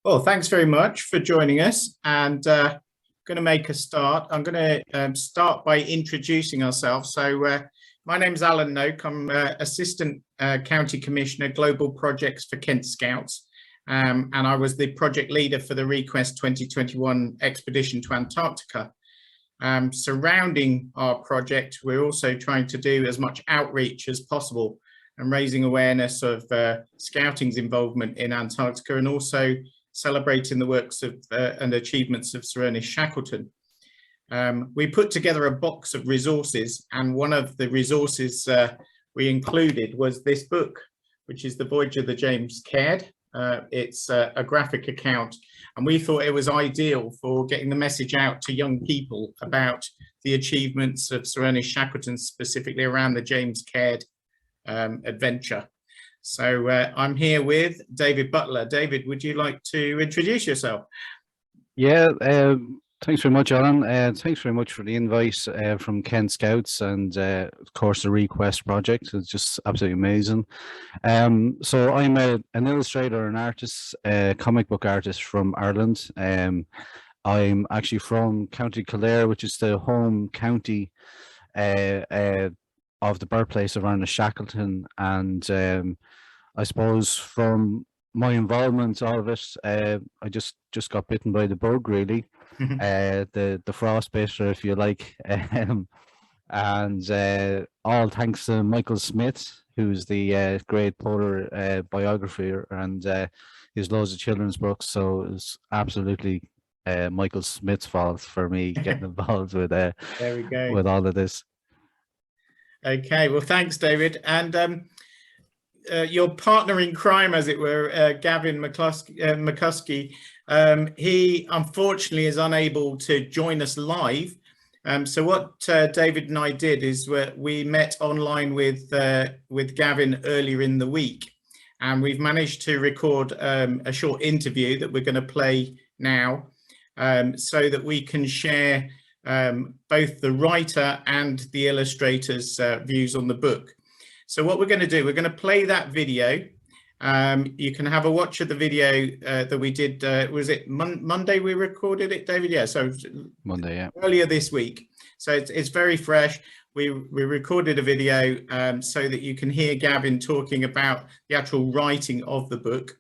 Well, thanks very much for joining us, and going to make a start. I'm going to start by introducing ourselves. So my name is Alan Noak. I'm Assistant County Commissioner, Global Projects for Kent Scouts, and I was the project leader for the Request 2021 expedition to Antarctica. Surrounding our project, we're also trying to do as much outreach as possible and raising awareness of Scouting's involvement in Antarctica, and also celebrating the works of and achievements of Sir Ernest Shackleton. We put together a box of resources, and one of the resources we included was this book, which is the Voyage of the James Caird. It's a graphic account, and we thought it was ideal for getting the message out to young people about the achievements of Sir Ernest Shackleton, specifically around the James Caird adventure. So I'm here with David Butler. David, would you like to introduce yourself? Yeah, thanks very much, Alan. Thanks very much for the invite from Kent Scouts and, of course, the Request project. It's just absolutely amazing. So I'm an illustrator and artist, comic book artist from Ireland. I'm actually from County Kildare, which is the home county of the birthplace of Ernest Shackleton, and I suppose from my involvement, all of it, I just got bitten by the bug, really, the frostbite, if you like, and all thanks to Michael Smith, who's the great polar biographer, and he's loads of children's books. So it's absolutely Michael Smith's fault for me getting involved with there we go, with all of this. Okay, well, thanks, David. And your partner in crime, as it were, Gavin McCumiskey, he unfortunately is unable to join us live. So what David and I did is we met online with Gavin earlier in the week, and we've managed to record a short interview that we're going to play now, so that we can share both the writer and the illustrator's views on the book. So what we're going to do, we're going to play that video. You can have a watch of the video that we did. Was it Monday we recorded it, David? Yeah, so Monday, yeah, earlier this week. So it's very fresh. We recorded a video so that you can hear Gavin talking about the actual writing of the book.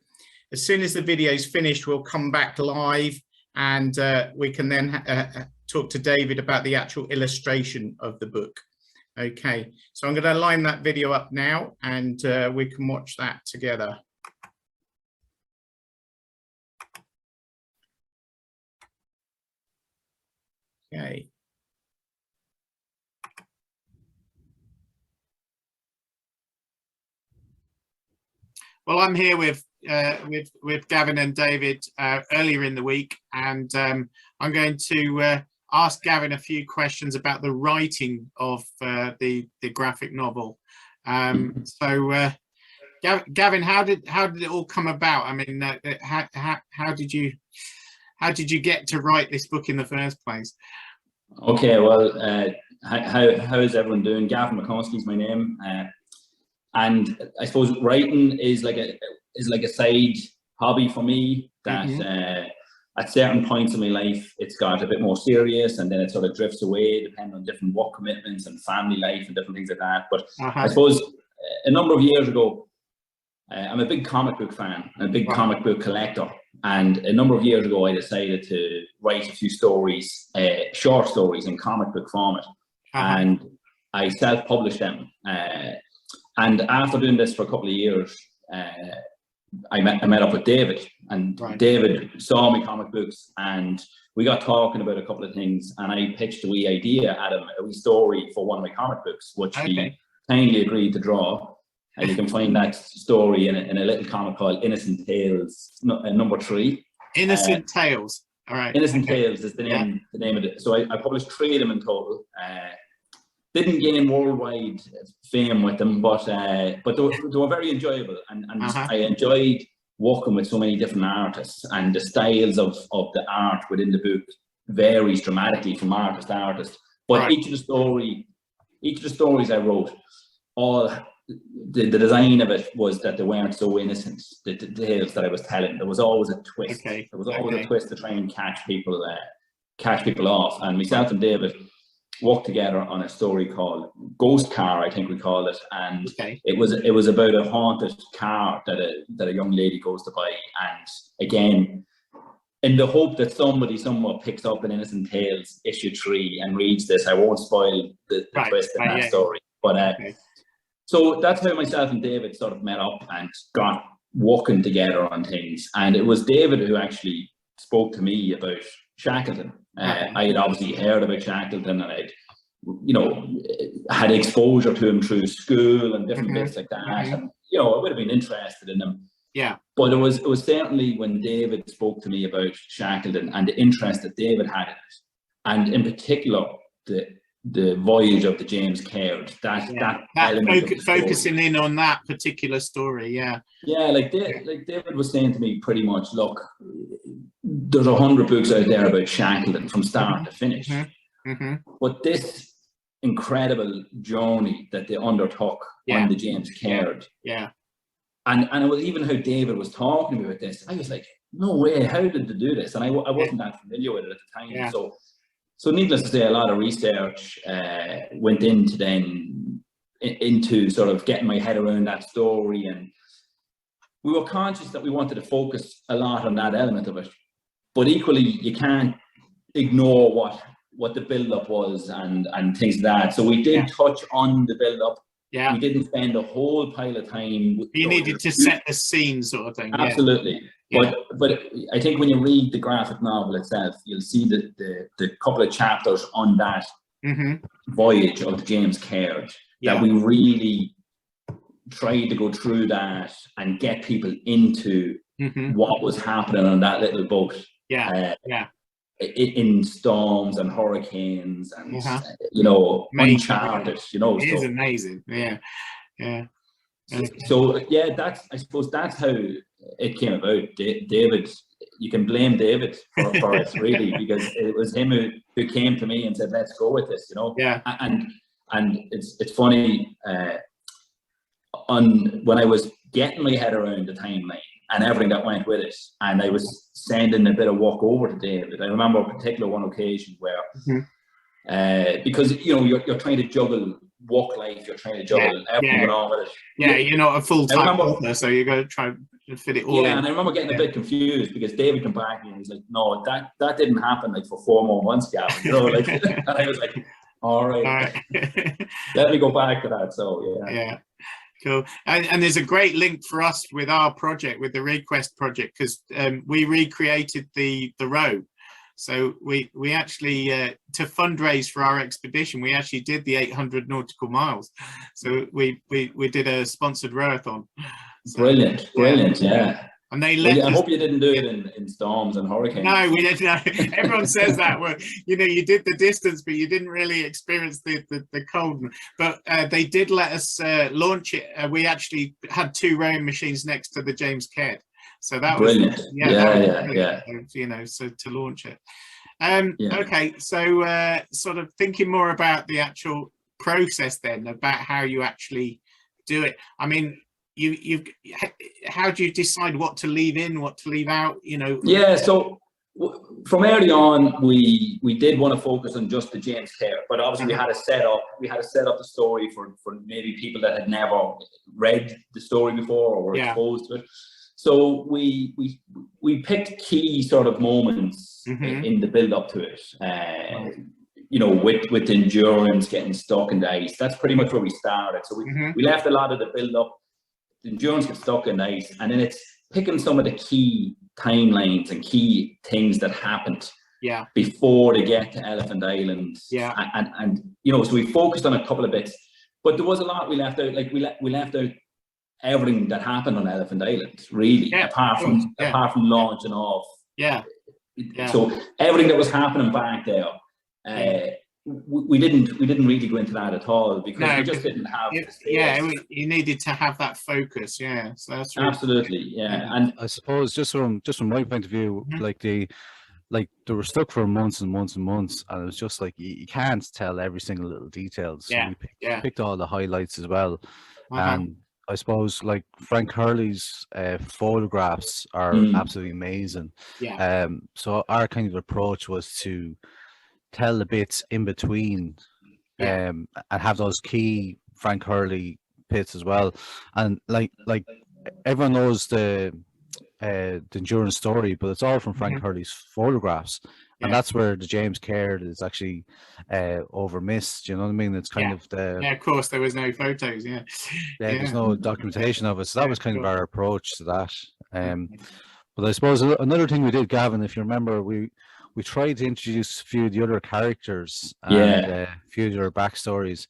As soon as the video's finished, we'll come back live, and we can then talk to David about the actual illustration of the book. Okay, so I'm going to line that video up now, and we can watch that together. Okay. Well, I'm here with Gavin and David earlier in the week, and I'm going to ask Gavin a few questions about the writing of the graphic novel. So Gavin, how did it all come about? I mean, how did you get to write this book in the first place? Okay, well, how is everyone doing? Gavin McCumiskey is my name, and I suppose writing is like a side hobby for me that at certain points in my life it's got a bit more serious, and then it sort of drifts away depending on different work commitments and family life and different things like that. But I suppose a number of years ago, I'm a big comic book fan and a big comic book collector, and a number of years ago I decided to write a few stories, short stories in comic book format, and I self-published them, and after doing this for a couple of years, I met up with David, and David saw my comic books, and we got talking about a couple of things, and I pitched a wee idea at him, a wee story for one of my comic books, which he kindly agreed to draw. And you can find that story in a little comic called Innocent Tales, number 3. Innocent Tales. All right. Innocent Tales is the name of it. So I published 3 of them in total. Didn't gain worldwide fame with them, but they were very enjoyable, and I enjoyed working with so many different artists, and the styles of the art within the book varies dramatically from artist to artist. But each of the stories I wrote all the design of it was that they weren't so innocent. The tales that I was telling, there was always a twist. Okay. There was always a twist to try and catch people off. And myself and David worked together on a story called Ghost Car, I think we called it, and it was about a haunted car that a young lady goes to buy, and again, in the hope that somebody somewhat picks up an Innocent Tales issue 3 and reads this. I won't spoil the twist in that story, but so that's how myself and David sort of met up and got working together on things. And it was David who actually spoke to me about Shackleton. I had obviously heard about Shackleton, and I'd, had exposure to him through school and different bits like that. And, I would have been interested in him. Yeah. But it was certainly when David spoke to me about Shackleton and the interest that David had in it, and in particular the voyage of the James Caird, that element focusing in on that particular story. Yeah. Like David was saying to me pretty much, look, there's 100 books out there about Shackleton from start to finish. But this incredible journey that they undertook on the James Caird. Yeah. And it was even how David was talking about this. I was like, no way, how did they do this? And I wasn't that familiar with it at the time. Yeah. So needless to say, a lot of research went into sort of getting my head around that story. And we were conscious that we wanted to focus a lot on that element of it. But equally, you can't ignore what the build-up was and things like that. So we did touch on the build-up. Yeah. We didn't spend a whole pile of time. You needed to set the scene, sort of thing. Absolutely. Yeah. But I think when you read the graphic novel itself, you'll see the couple of chapters on that voyage of the James Caird that we really tried to go through that and get people into what was happening on that little boat. In storms and hurricanes and uncharted, it is amazing. So I suppose that's how it came about. David, you can blame David for it really, because it was him who came to me and said, let's go with this, and it's funny, when I was getting my head around the timeline and everything that went with it, and I was sending a bit of work over to David. I remember a particular one occasion where, because you're trying to juggle work life, you're trying to juggle everything going on with it. Yeah, you're not a full-time author, so you're going to try to fit it all in. Yeah, and I remember getting a bit confused because David came back and he was like, "No, that didn't happen like for 4 more months, Gavin." And I was like, "All right. Let me go back to that." So yeah. Cool. And there's a great link for us with our project, with the Request project, because we recreated the road. So we actually, to fundraise for our expedition, we actually did the 800 nautical miles. So we did a sponsored rowathon. So, brilliant, yeah. And they let I hope you didn't do it in storms and hurricanes. No, we didn't. No. Everyone says that. Well, you did the distance, but you didn't really experience the cold. But they did let us launch it. We actually had 2 rowing machines next to the James Caird. So that brilliant. Was Yeah. So to launch it. Okay, so sort of thinking more about the actual process then, about how you actually do it. I mean, how do you decide what to leave in, what to leave out? So from early on, we did want to focus on just the James Caird, but obviously we had to set up the story for maybe people that had never read the story before or were exposed to it. So we picked key sort of moments in the build up to it. With endurance, getting stuck in the ice. That's pretty much where we started. So we left a lot of the build up. The endurance gets stuck in the ice, and then it's picking some of the key timelines and key things that happened before they get to Elephant Island. And so we focused on a couple of bits, but there was a lot we left out. Like we left out everything that happened on Elephant Island, really, apart from launching off. So everything that was happening back there, we didn't really go into that at all, because we just didn't have you needed to have that focus. So that's really absolutely And I suppose just from my point of view, they were stuck for months and months and months, and it was just like you can't tell every single little detail. So we picked all the highlights as well. And I suppose like Frank Hurley's photographs are absolutely amazing. Yeah. So our kind of approach was to tell the bits in between, and have those key Frank Hurley bits as well. And like everyone knows the endurance story, but it's all from Frank Hurley's photographs. And that's where the James Caird is actually over missed. You know what I mean? It's kind of the of course there was no photos. There's no documentation of it. So that was kind of our approach to that. But I suppose another thing we did, Gavin, if you remember, we tried to introduce a few of the other characters and a few of their backstories.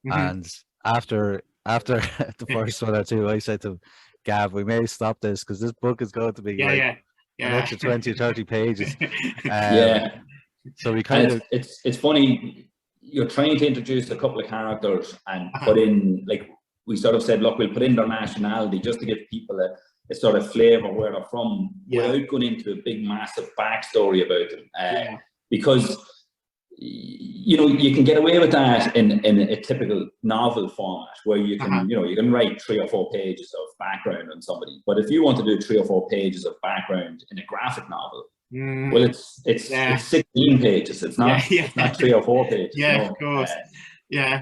And after the first one or two, I said to Gav, we may stop this because this book is going to be an extra 20 or 30 pages. So we kind of it's funny, you're trying to introduce a couple of characters and put in, like we sort of said, look, we'll put in their nationality just to give people a sort of flavour where they're from, without going into a big massive backstory about them, because you know, you can get away with that in a typical novel format where you can, you know, you can write 3 or 4 pages of background on somebody. But if you want to do 3 or 4 pages of background in a graphic novel, well, it's 16 pages. It's not it's not 3 or 4 pages. Yeah, you know? Of course.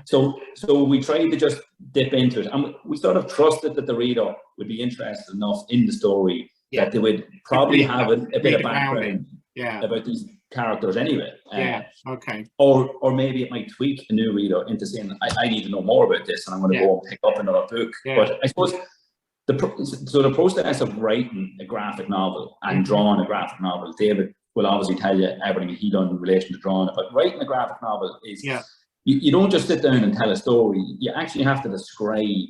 So we tried to just dip into it, and we sort of trusted that the reader would be interested enough in the story that they would probably have a bit of background about these characters anyway. Or maybe it might tweak a new reader into saying, I need to know more about this, and I'm going to go and pick up another book. But I suppose the process of writing a graphic novel and drawing a graphic novel, David will obviously tell you everything he done in relation to drawing it, but writing a graphic novel is you don't just sit down and tell a story. You actually have to describe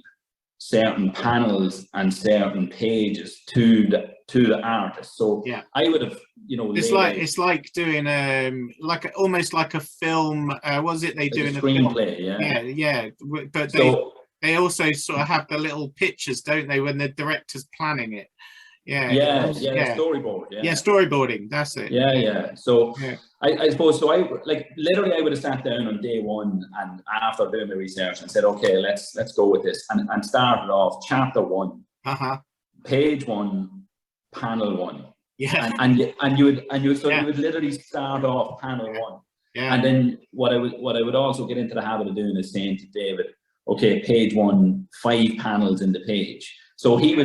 certain panels and certain pages to the artist. So I would have, you know, it's like doing almost like a film. Was it they do in a screenplay? But they also sort of have the little pictures, don't they, when the director's planning it? Storyboard. Storyboarding. That's it. So I suppose so. I like literally I would have sat down on day one and after doing the research and said, okay, let's go with this, and started off chapter 1, page 1, panel 1. And you would literally start off panel 1. And then what I would also get into the habit of doing is saying to David, okay, page 1, 5 panels in the page. So he'd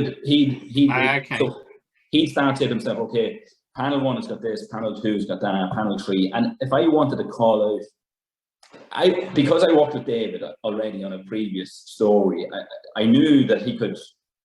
start saying to himself, okay, panel 1 has got this, panel 2 has got that, panel 3. And if I wanted to call out, because I worked with David already on a previous story, I knew that he could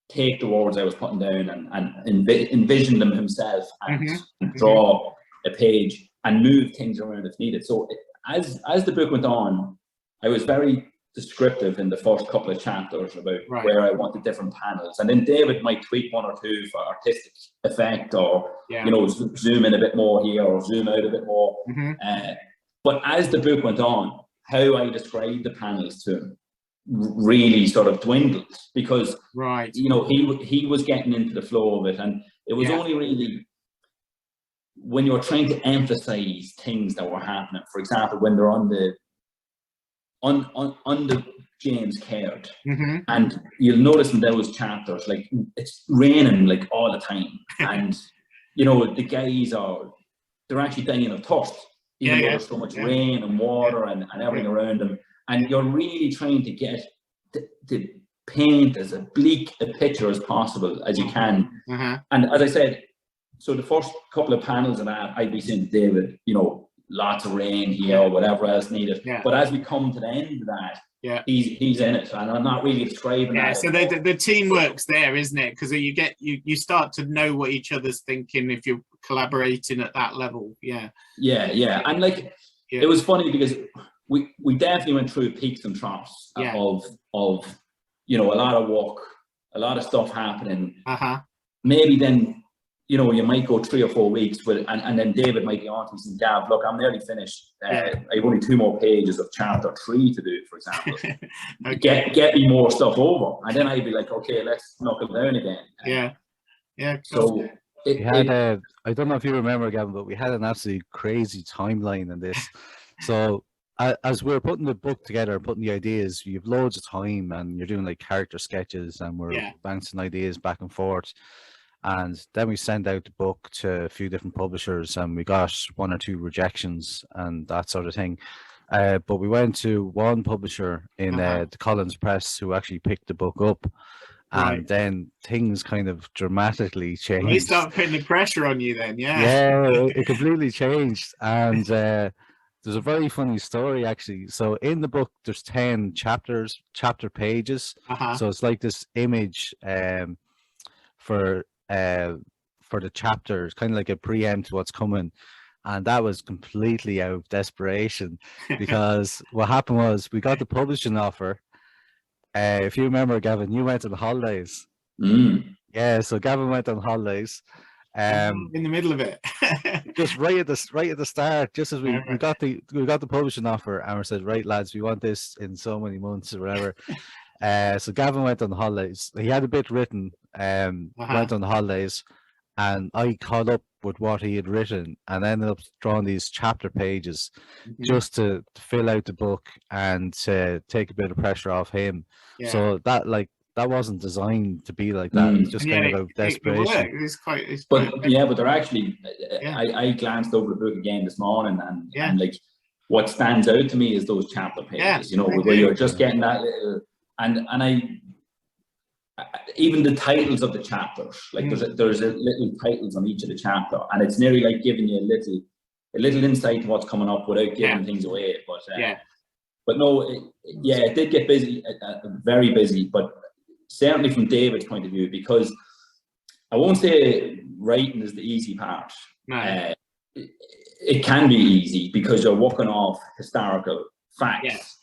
take the words I was putting down and envision them himself and draw a page and move things around if needed. So as the book went on, I was very descriptive in the first couple of chapters about where I wanted different panels, and then David might tweak 1 or 2 for artistic effect, or you know, zoom in a bit more here or zoom out a bit more. But as the book went on, how I described the panels to him really sort of dwindled, because you know, he was getting into the flow of it, and it was only really when you're trying to emphasize things that were happening. For example, when they're on the James Caird, and you'll notice in those chapters, like it's raining like all the time, and you know, the guys they're actually dying of thirst, even though there's so much rain and water and everything around them, and you're really trying to get to paint as bleak a picture as possible as you can. And as I said, so the first couple of panels of that, I'd be saying to David, you know, lots of rain here or whatever else needed. But as we come to the end of that, he's in it, and I'm not really describing that. So the teamwork's there, isn't it? Because you start to know what each other's thinking if you're collaborating at that level. And like it was funny because we definitely went through peaks and troughs of you know, a lot of work, a lot of stuff happening. Maybe then, you know, you might go 3 or 4 weeks with, and then David might be on to me saying, Gav, look, I'm nearly finished. I have only 2 more pages of chapter 3 to do, for example. Get me more stuff over. And then I'd be like, okay, let's knuckle down again. Cool. So we had I don't know if you remember, Gavin, but we had an absolutely crazy timeline in this. So as we're putting the book together, putting the ideas, you have loads of time, and you're doing like character sketches, and we're bouncing ideas back and forth. And then we send out the book to a few different publishers, and we got 1 or 2 rejections and that sort of thing. But we went to one publisher in the Collins Press who actually picked the book up. And then things kind of dramatically changed. They start putting the pressure on you then, Yeah, it completely changed. And there's a very funny story, actually. So in the book, there's 10 chapter pages. So it's like this image for the chapters, kind of like a preempt to what's coming. And that was completely out of desperation, because what happened was we got the publishing offer. If you remember, Gavin, you went on holidays. Yeah, so Gavin went on holidays. In the middle of it. Just right at the start, just as we got the publishing offer, and we said, right, lads, we want this in so many months or whatever. So Gavin went on holidays. He had a bit written, went on holidays, and I caught up with what he had written and ended up drawing these chapter pages just to fill out the book and to take a bit of pressure off him. So that wasn't designed to be like that. It's just kind of out of desperation. But they're actually, I glanced over the book again this morning, and like what stands out to me is those chapter pages, you know, where you're just getting that little, and I even the titles of the chapters, like there's a little titles on each of the chapter, and it's nearly like giving you a little insight to what's coming up without giving things away. But no, it did get busy, very busy, but certainly from David's point of view, because I won't say writing is the easy part. It can be easy because you're working off historical facts.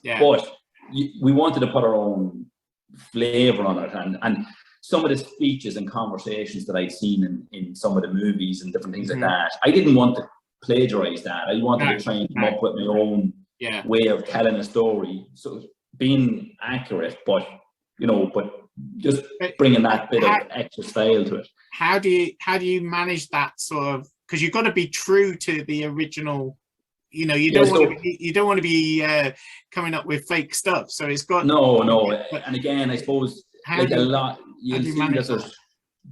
But we wanted to put our own flavor on it, and some of the speeches and conversations that I'd seen in some of the movies and different things like that, I didn't want to plagiarize that. I wanted to try and come up with my own way of telling a story, so being accurate, but just bringing that bit of extra style to it. How do you manage that sort of, because you've got to be true to the original, you don't want to be coming up with fake stuff, so it's got and again, I suppose like you'll see that there's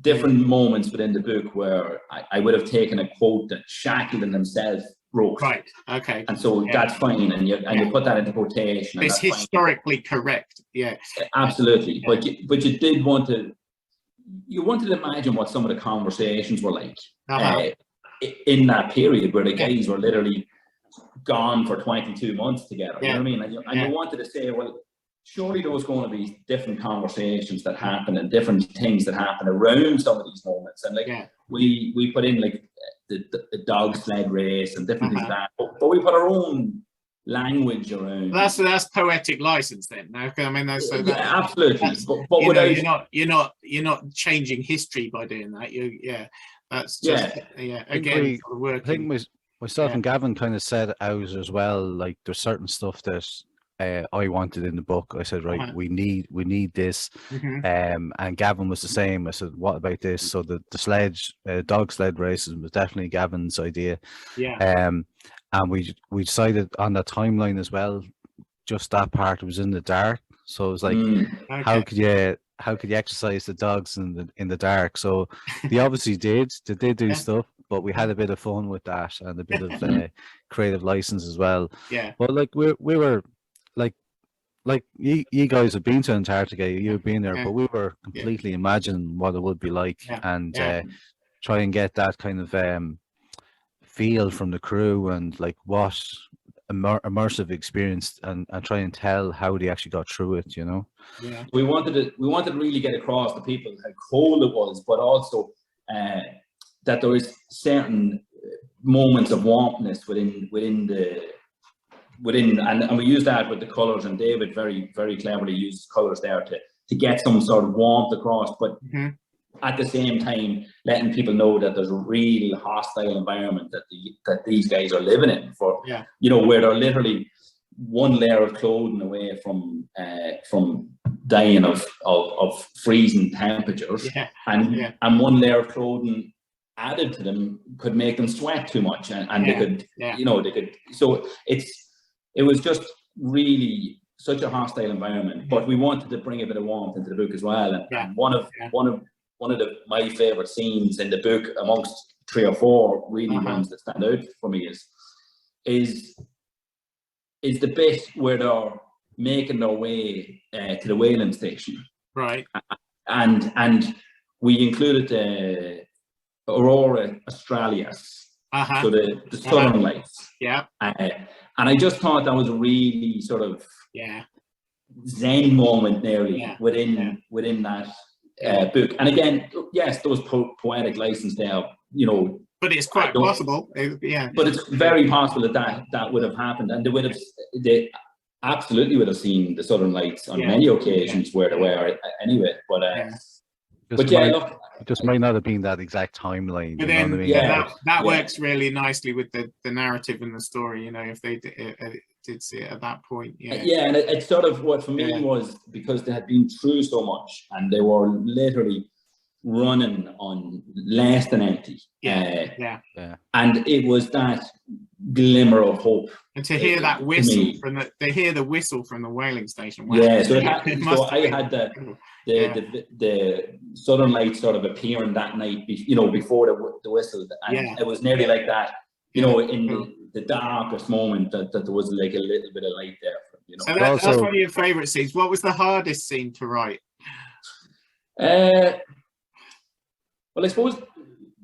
different moments within the book where I would have taken a quote that Shackleton himself wrote, and so that's fine, and you put that into quotation, and it's historically correct. Absolutely. But you did want to imagine what some of the conversations were like in that period where the guys were literally gone for 22 months together. You know what I mean? And you wanted to say, well, surely there was going to be different conversations that happen and different things that happen around some of these moments. And we put in like the dog sled race and different things like that, but we put our own language around. That's poetic license then. I mean, absolutely. But you're not changing history by doing that. That's just again I think myself and Gavin kind of said out as well. Like there's certain stuff that I wanted in the book. I said, right, we need this, and Gavin was the same. I said, what about this? So the dog sled races was definitely Gavin's idea. And we decided on the timeline as well. Just that part was in the dark, so it was like, how could you exercise the dogs in the dark? So they obviously did. They did do stuff, but we had a bit of fun with that and a bit of creative license as well. But like we were like you guys have been to Antarctica, you've been there, but we were completely imagining what it would be like, and try and get that kind of feel from the crew and like what immersive experience, and try and tell how they actually got through it. We wanted to really get across to people how cold it was, but also that there was certain moments of warmthness within and we used that with the colors, and David very, very cleverly used colors there to get some sort of warmth across, but at the same time letting people know that there's a real hostile environment that these guys are living in, for where they're literally one layer of clothing away from dying of freezing temperatures, and one layer of clothing added to them could make them sweat too much, and they could so it was just really such a hostile environment, but we wanted to bring a bit of warmth into the book as well. And one of my favorite scenes in the book, amongst 3 or 4 really ones that stand out for me, is the bit where they're making their way to the whaling station. Right. And we included the Aurora Australis, so the Southern Lights. Yeah. And I just thought that was a really sort of zen moment nearly within that book. And again, yes, there was poetic license there, you know. But it's quite possible. But it's very possible that would have happened, and they absolutely would have seen the Southern Lights on many occasions where they were anyway. But it just might not have been that exact timeline. But then, that works really nicely with the narrative and the story. You know, if they did see it at that point, and it's sort of what for me was, because they had been through so much and they were literally running on less than empty. And it was that glimmer of hope. And to hear that whistle the whistle from the whaling station. Wow. Yeah, so I had the Southern Lights sort of appearing that night, you know, before the whistle, and it was nearly like that, you know, in the darkest moment that there was like a little bit of light there. You know. So that's one of your favourite scenes. What was the hardest scene to write? Well, I suppose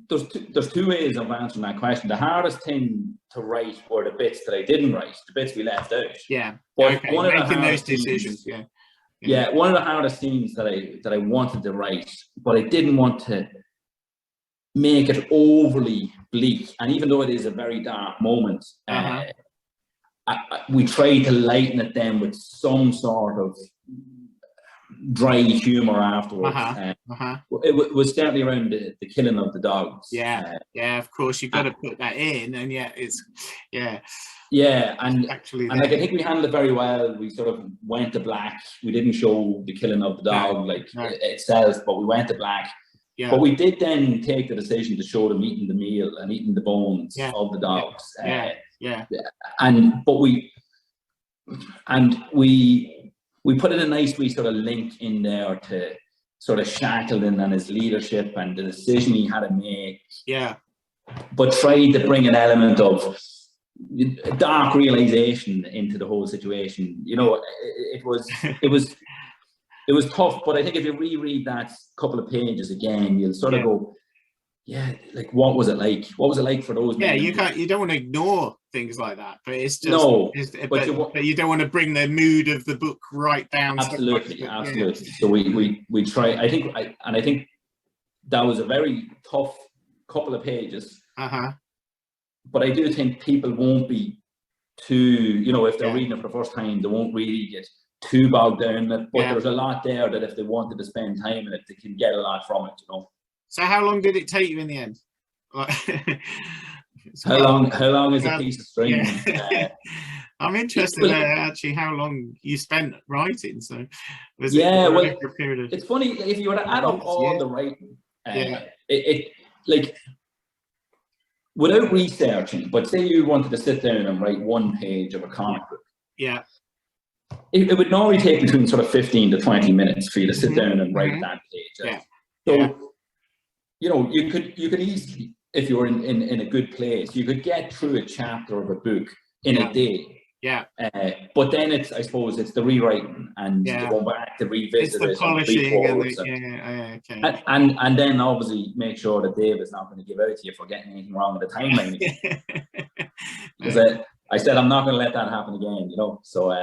there's 2 ways of answering that question. The hardest thing to write were the bits that I didn't write, the bits we left out. Yeah. But one of making those decisions. One of the hardest scenes that I wanted to write, but I didn't want to make it overly bleak. And even though it is a very dark moment, we tried to lighten it then with some sort of dry humor afterwards. It was certainly around the killing of the dogs. Of course, you've got to put that in, and it's and actually, and like, I think we handled it very well. We sort of went to black. We didn't show the killing of the dog itself, but we went to black. But we did then take the decision to show them eating the meal and eating the bones of the dogs. We put in a nice wee sort of link in there to sort of Shackleton and his leadership and the decision he had to make. But tried to bring an element of dark realization into the whole situation. You know, it was tough, but I think if you reread that couple of pages again, you'll sort of go, like, what was it like? What was it like for those men? You don't want to ignore things like that, but it's just but you don't want to bring the mood of the book right down. Absolutely. So we try. I think that was a very tough couple of pages. But I do think people won't be too, you know, if they're reading it for the first time, they won't really get too bogged down in it. But there's a lot there that if they wanted to spend time in it, they can get a lot from it, you know. So how long did it take you in the end? How long is a piece of string? I'm interested in actually how long you spent writing. So was a period of... It's funny, if you were to add up all the writing, it like, without researching, but say you wanted to sit down and write 1 page of a comic book. It would normally take between sort of 15 to 20 minutes for you to sit down and write that page. So, you know, you could easily, if you were in a good place, you could get through a chapter of a book in a day. But then I suppose it's the rewriting and going back to revisit it, polishing and then obviously make sure that Dave is not going to give out to you for getting anything wrong with the timeline. Because I said I'm not going to let that happen again, you know. So,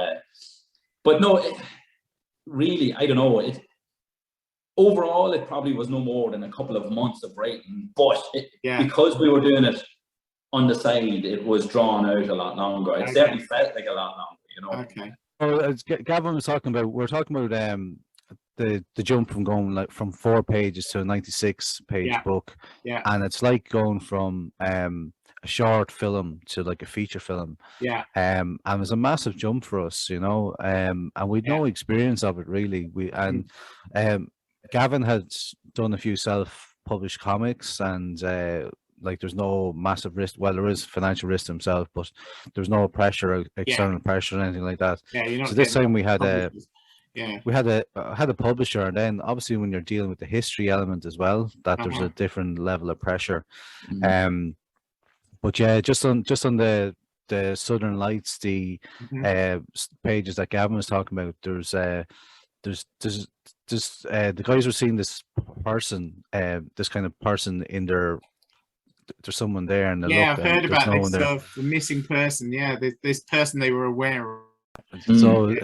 but no, really, I don't know. Overall, it probably was no more than a couple of months of writing, but because we were doing it on the side, it was drawn out a lot longer. It certainly felt like a lot longer, you know. Well, as Gavin was talking about, we're talking about the jump from going like from 4 pages to a 96-page book, and it's like going from a short film to like a feature film. And it was a massive jump for us, you know. And we'd no experience of it really. Gavin had done a few self-published comics, and like there's no massive risk. Well, there is financial risk to himself, but there's no pressure, external pressure or anything like that. Yeah, you're not. So this time we had had a publisher, and then obviously when you're dealing with the history element as well, that there's a different level of pressure. But yeah, just on the Southern Lights, the pages that Gavin was talking about, there's the guys were seeing this person, this kind of person in their, there's someone there, and I've heard about this the missing person. Yeah, this person they were aware of. So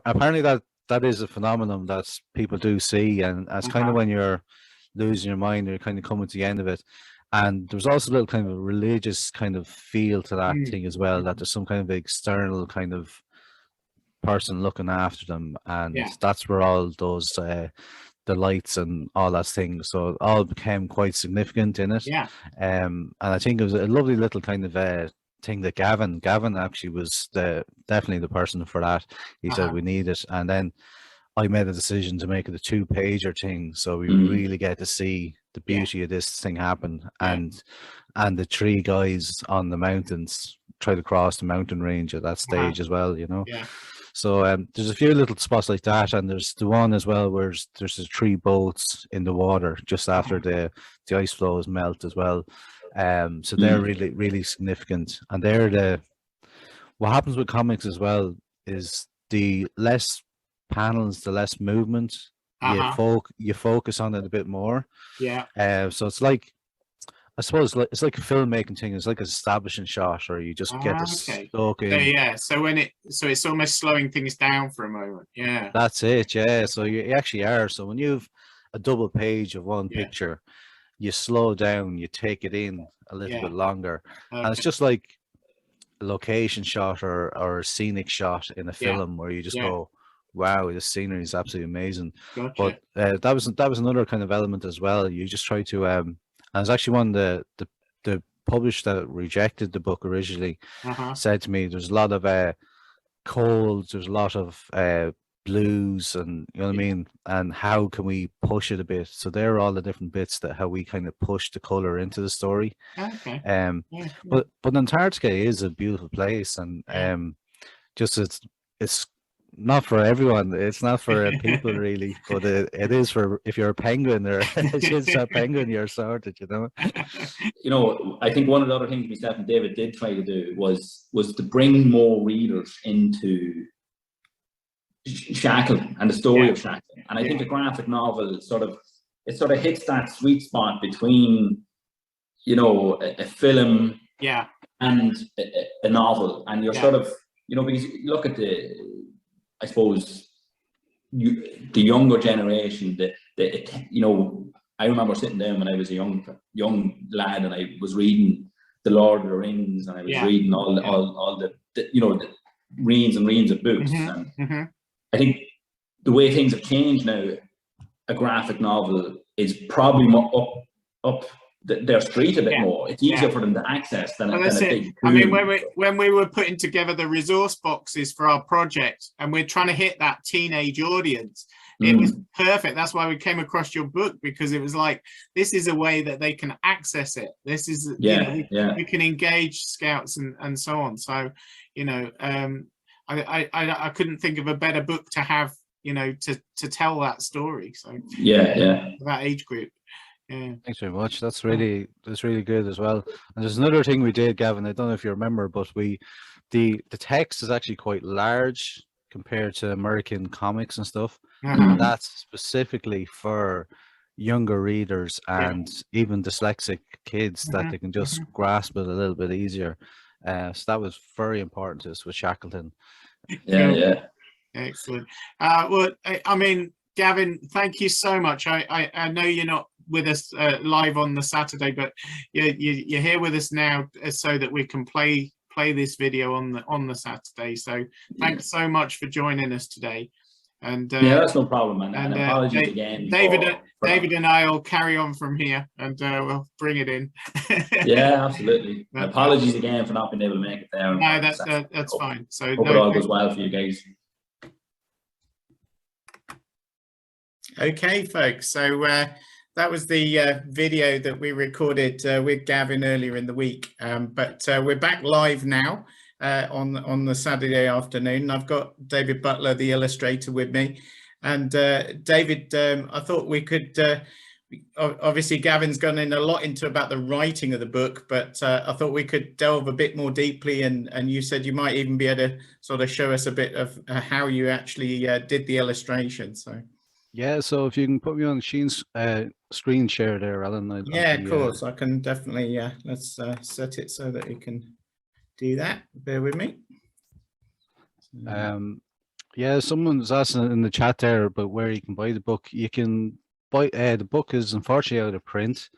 apparently that is a phenomenon that people do see, and it's kind of when you're losing your mind, you're kind of coming to the end of it. And there's also a little kind of religious kind of feel to that thing as well, that there's some kind of external kind of person looking after them, and that's where all those the lights and all that thing, so it all became quite significant in it. And I think it was a lovely little kind of thing that Gavin actually was definitely the person for that. He said we need it, and then I made a decision to make it a 2-pager thing, so we really get to see the beauty of this thing happen. And the 3 guys on the mountains try to cross the mountain range at that stage as well, you know. So there's a few little spots like that, and there's the one as well where there's the 3 boats in the water just after the ice flows melt as well. So they're really, really significant. And they're what happens with comics as well is the less panels, the less movement, you focus on it a bit more. So it's like, I suppose it's like a filmmaking thing. It's like an establishing shot, or you just get to soak in. So it's almost slowing things down for a moment. That's it. So you actually are. So when you've a double page of one picture, you slow down, you take it in a little bit longer, and it's just like a location shot or a scenic shot in a film where you just go, wow, this scenery is absolutely amazing. But that was another kind of element as well. You just try to and it's actually one of the publisher that rejected the book originally said to me, there's a lot of colds, there's a lot of blues, and you know what I mean, and how can we push it a bit? So there are all the different bits that how we kind of push the color into the story. But Antarctica is a beautiful place, and just it's not for everyone. It's not for people really, but it is for, if you're a penguin or it's a penguin, you're sorted, you know. You know, I think one of the other things myself and David did try to do was to bring more readers into Shackleton and the story of Shackleton. And I think a graphic novel sort of hits that sweet spot between, you know, a film and a novel, and you're sort of, you know, because you look at I suppose the younger generation, you know, I remember sitting down when I was a young lad, and I was reading The Lord of the Rings, and I was reading all the you know, the reams and reams of books. And I think the way things have changed now, a graphic novel is probably more up their street a bit more. It's easier for them to access than a big. I mean, when we were putting together the resource boxes for our project, and we're trying to hit that teenage audience, it was perfect. That's why we came across your book, because it was like, this is a way that they can access it. This is we can engage scouts and so on. So, you know, I couldn't think of a better book to have, you know, to tell that story. So that age group. Thanks very much. That's really good as well. And there's another thing we did, Gavin, I don't know if you remember, but the text is actually quite large compared to American comics and stuff. And that's specifically for younger readers and even dyslexic kids, that they can just grasp it a little bit easier. So that was very important to us with Shackleton. Excellent. Well, I mean, Gavin, thank you so much. I know you're not with us live on the Saturday, but you're here with us now so that we can play this video on the Saturday. So thanks so much for joining us today. And that's no problem, and apologies again. David and I will carry on from here, and we'll bring it in. Absolutely. Apologies again for not being able to make it there. No, that's fine. So hope it all goes well for you guys. Okay, folks. So that was the video that we recorded with Gavin earlier in the week. But we're back live now on the Saturday afternoon. I've got David Butler, the illustrator, with me. And David, I thought we could, obviously Gavin's gone in a lot into about the writing of the book, but I thought we could delve a bit more deeply, and you said you might even be able to sort of show us a bit of how you actually did the illustration. So yeah, so if you can put me on Sheen's screen share there, Alan. Yeah, of course, I can definitely, let's set it so that you can do that. Bear with me. Yeah, someone's asking in the chat there about where you can buy the book. You can buy, the book is unfortunately out of print.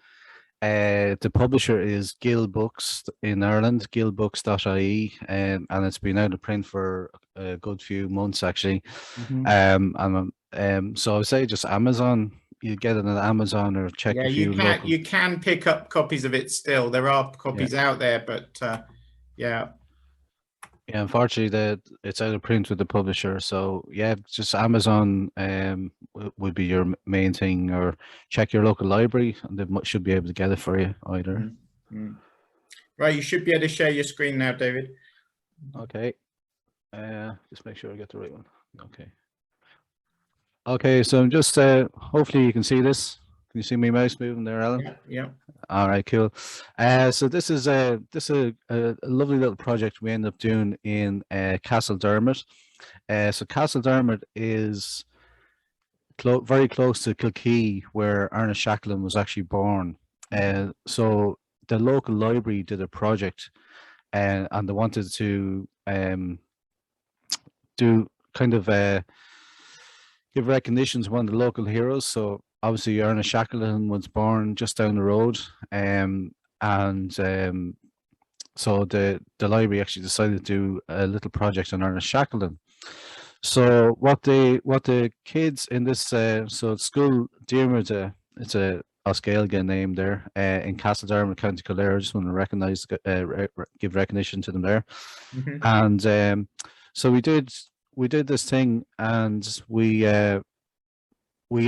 The publisher is Gill Books in Ireland, gillbooks.ie, and it's been out of print for a good few months actually. So I would say just Amazon. You get it on Amazon, or check Yeah, a few you can pick up copies of it still. There are copies out there, but yeah. Yeah, unfortunately, it's out of print with the publisher. So yeah, just Amazon would be your main thing, or check your local library, and they should be able to get it for you either. Right, you should be able to share your screen now, David. Okay. Just make sure I get the right one. Okay. Okay, so I'm just hopefully you can see this. Can you see my mouse moving there, Alan? Yeah. All right, cool. So this is a lovely little project we end up doing in Castle Dermot. So Castle Dermot is very close to Kilkee, where Ernest Shackleton was actually born. So the local library did a project, and they wanted to do kind of give recognition to one of the local heroes. So obviously Ernest Shackleton was born just down the road, so the library actually decided to do a little project on Ernest Shackleton. So what the kids in this so school Dermot, it's a Oscailga name there in Castle Dermot, County Kildare. I just want to recognize, give recognition to them there. And so we did this thing, and we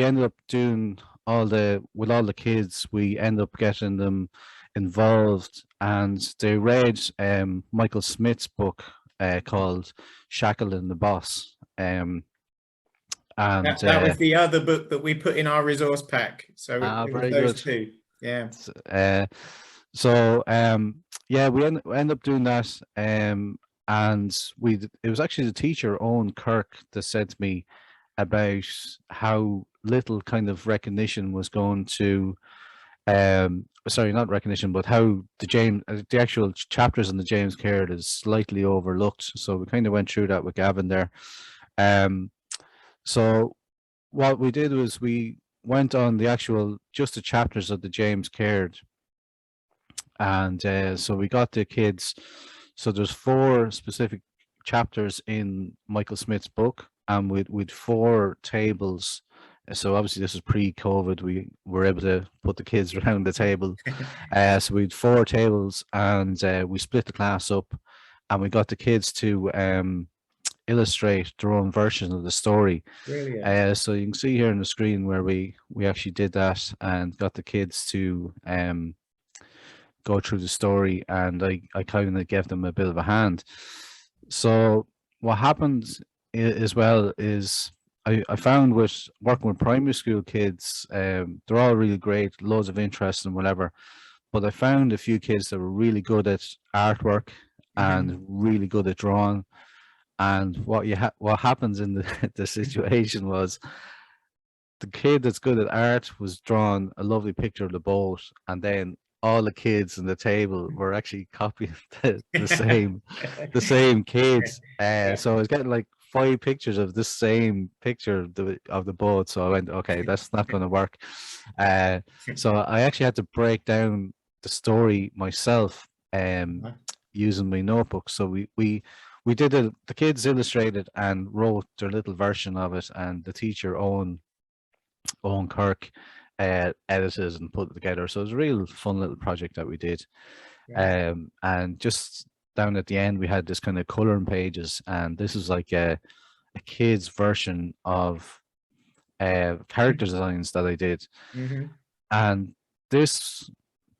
ended up doing with all the kids. We ended up getting them involved, and they read Michael Smith's book called Shackleton the Boss. And that was the other book that we put in our resource pack. So it was those two. Yeah. Yeah, we end up doing that. And it was actually the teacher, Owen Kirk, that said to me about how little kind of recognition was going to sorry, not recognition, but how the actual chapters in the James Caird is slightly overlooked. So we kind of went through that with Gavin there. So what we did was we went on just the chapters of the James Caird, and so we got the kids. So there's 4 specific chapters in Michael Smith's book, and with 4 tables. So obviously this was pre-COVID. We were able to put the kids around the table. So we had 4 tables, and we split the class up, and we got the kids to illustrate their own version of the story. Brilliant. So you can see here on the screen where we actually did that and got the kids to go through the story, and I kind of gave them a bit of a hand. So what happened as well is I found with working with primary school kids, they're all really great, loads of interest and whatever, but I found a few kids that were really good at artwork and really good at drawing. And what happens in the situation was the kid that's good at art was drawing a lovely picture of the boat, and then all the kids in the table were actually copying the same kids. So I was getting like 5 pictures of the same picture of the boat. So I went, okay, that's not going to work. So I actually had to break down the story myself, using my notebook. So we did the kids illustrated and wrote their little version of it, and the teacher Owen Kirk edited and put it together. So it was a real fun little project that we did. And just down at the end we had this kind of coloring pages, and this is like a kid's version of character designs that I did. And this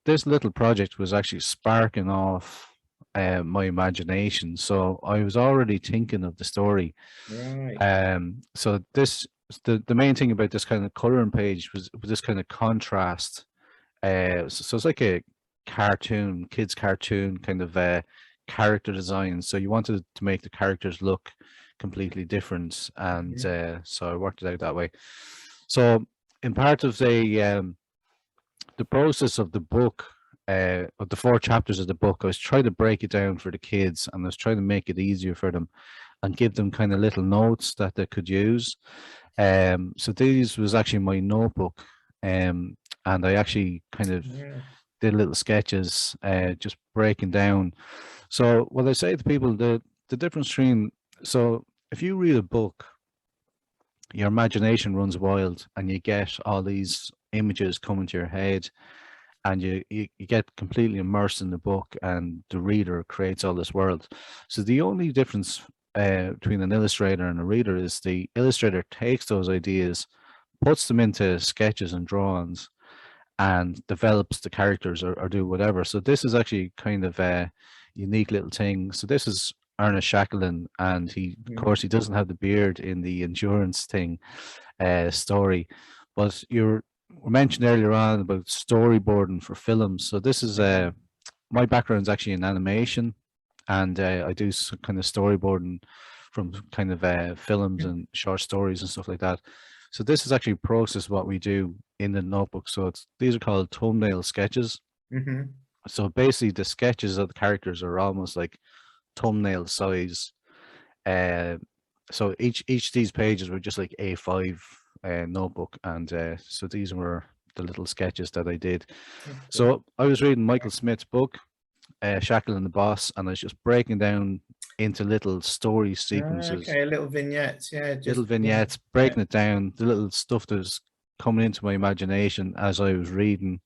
little project was actually sparking off my imagination. So I was already thinking of the story. Right. So the main thing about this kind of coloring page was this kind of contrast. So it's like a cartoon, kids cartoon kind of character design. So you wanted to make the characters look completely different, and so I worked it out that way. So in part of the process of the book, of the 4 chapters of the book, I was trying to break it down for the kids, and I was trying to make it easier for them and give them kind of little notes that they could use. So these was actually my notebook, and I actually kind of did little sketches, just breaking down. So what I say to people, the difference between, so if you read a book, your imagination runs wild and you get all these images coming to your head, and you get completely immersed in the book, and the reader creates all this world. So the only difference between an illustrator and a reader is the illustrator takes those ideas, puts them into sketches and drawings, and develops the characters, or do whatever. So this is actually kind of a unique little thing. So this is Ernest Shackleton, and of course, he doesn't have the beard in the endurance thing story, but we mentioned earlier on about storyboarding for films. So this is my background is actually in animation, and I do some kind of storyboarding from kind of films and short stories and stuff like that. So this is actually a process what we do in the notebook. So these are called thumbnail sketches. So basically the sketches of the characters are almost like thumbnail size. So each of these pages were just like A5 notebook, and so these were the little sketches that I did. So I was reading Michael Smith's book, Shackleton the Boss, and I was just breaking down into little story sequences. Okay, little vignettes, Little vignettes, breaking it down, the little stuff that was coming into my imagination as I was reading,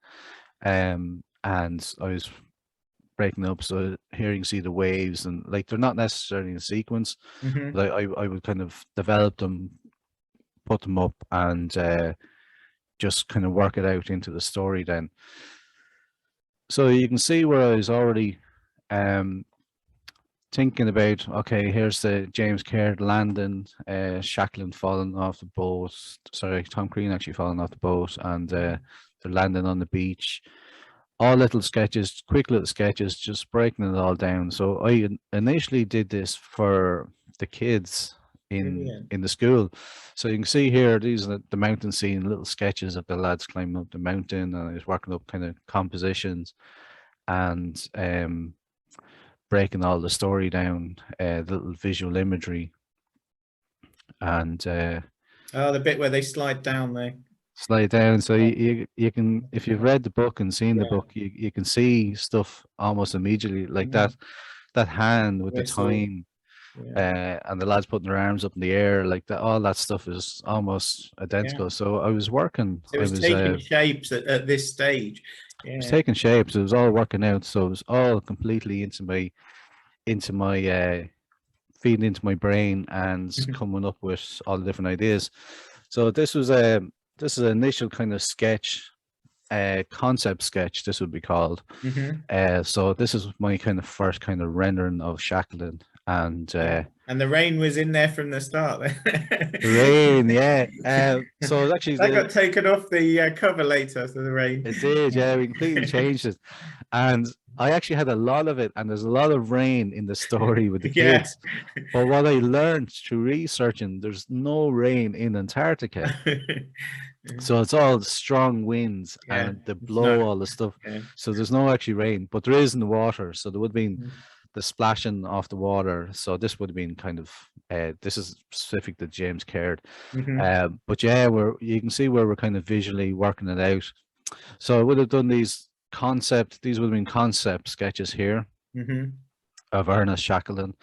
and I was breaking up. So here you can see the waves, and like they're not necessarily in sequence, but I would kind of develop them, put them up, and just kind of work it out into the story then. So you can see where I was already thinking about, okay, here's the James Caird landing, Shackleton falling off the boat, sorry, Tom Crean actually falling off the boat, and they're landing on the beach. All little sketches, quick little sketches, just breaking it all down. So I initially did this for the kids in the school. So you can see here, these are the mountain scene, little sketches of the lads climbing up the mountain, and I was working up kind of compositions and breaking all the story down, little visual imagery, and the bit where they slide down there. Slide down. So you can, if you've read the book and seen the book, you can see stuff almost immediately, like that hand with the time, and the lads putting their arms up in the air like that. All that stuff is almost identical. So I was working. It was taking shapes at this stage. It was taking shapes. It was all working out. So it was all completely into my feeding into my brain and coming up with all the different ideas. So this is an initial kind of sketch, concept sketch, this would be called. So this is my kind of first kind of rendering of Shackleton, and the rain was in there from the start. The rain, yeah. So actually that got taken off the cover later. So the rain. It did, yeah. We completely changed it, and I actually had a lot of it, and there's a lot of rain in the story with the kids. But what I learned through researching, there's no rain in Antarctica. So it's all strong winds and they blow all the stuff. So there's no actually rain, but there is in the water. So there would have been the splashing off the water. So this would have been kind of, this is specific to James Caird. But yeah, you can see where we're kind of visually working it out. So I would have done these would have been concept sketches here of Ernest Shackleton.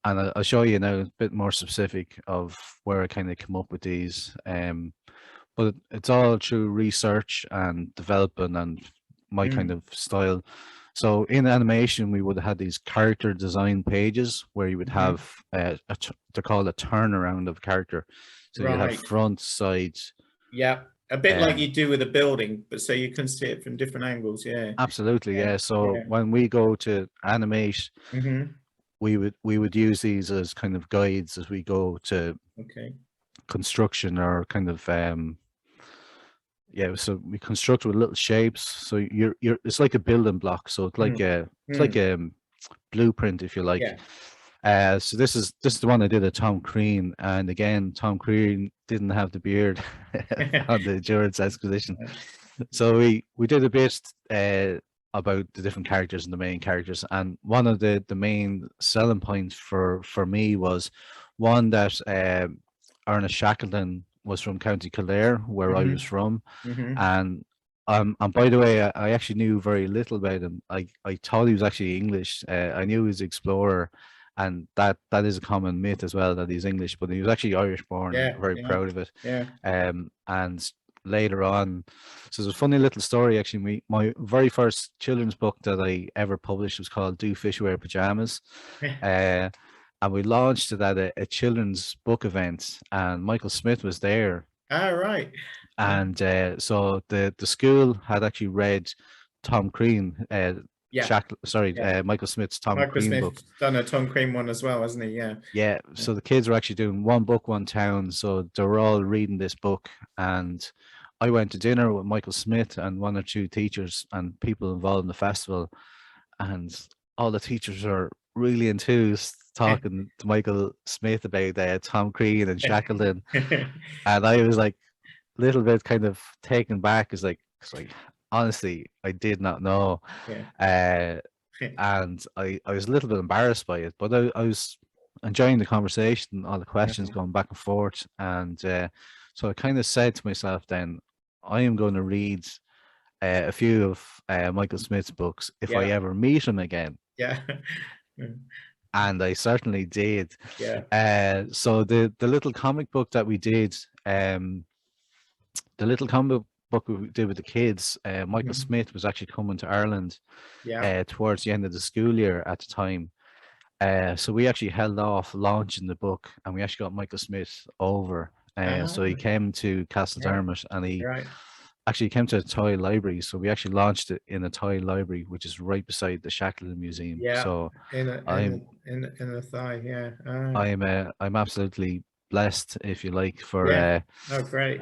And I'll show you now a bit more specific of where I kind of come up with these. But it's all through research and developing and my kind of style. So in animation, we would have had these character design pages where you would have, they're called a turnaround of character. So you have front, sides, A bit like you do with a building, but so you can see it from different angles. Yeah. Absolutely, yeah. So Yeah. when we go to animate, we would use these as kind of guides as we go to construction, or kind of yeah. So we construct with little shapes. So you're it's like a building block. So it's like a blueprint, if you like. So this is the one I did at Tom Crean, and again, Tom Crean didn't have the beard on the Endurance Expedition. So we did a bit about the different characters and the main characters, and one of the main selling points for me was one that Ernest Shackleton was from County Kildare, where I was from, and by the way, I actually knew very little about him. I thought he was actually English. I knew he was an explorer, and that is a common myth as well, that he's English, but he was actually Irish born. I'm very proud of it. And later on, so there's a funny little story actually. My very first children's book that I ever published was called Do Fish Wear Pajamas? And we launched it at a children's book event, and Michael Smith was there. Oh, right. And so the school had actually read Tom Crean, Michael Smith's Tom Crean book. Done a Tom Crean one as well, hasn't he? Yeah. So the kids were actually doing one book, one town. So they were all reading this book, and I went to dinner with Michael Smith and one or two teachers and people involved in the festival, and all the teachers are really enthused talking to Michael Smith about Tom Crean and Shackleton, and I was like a little bit kind of taken back. It's like honestly, I did not know, and I was a little bit embarrassed by it, but I was enjoying the conversation, all the questions going back and forth, and so I kind of said to myself, then I am going to read a few of Michael Smith's books if I ever meet him again. And I certainly did. So the little comic book that we did, the little comic book we did with the kids, Michael Smith was actually coming to Ireland towards the end of the school year at the time. So we actually held off launching the book, and we actually got Michael Smith over. So he came to Castledermot, and he actually came to a toy library. So we actually launched it in a toy library, which is right beside the Shackleton Museum. So in the thigh. I'm absolutely blessed, if you like, for oh, great.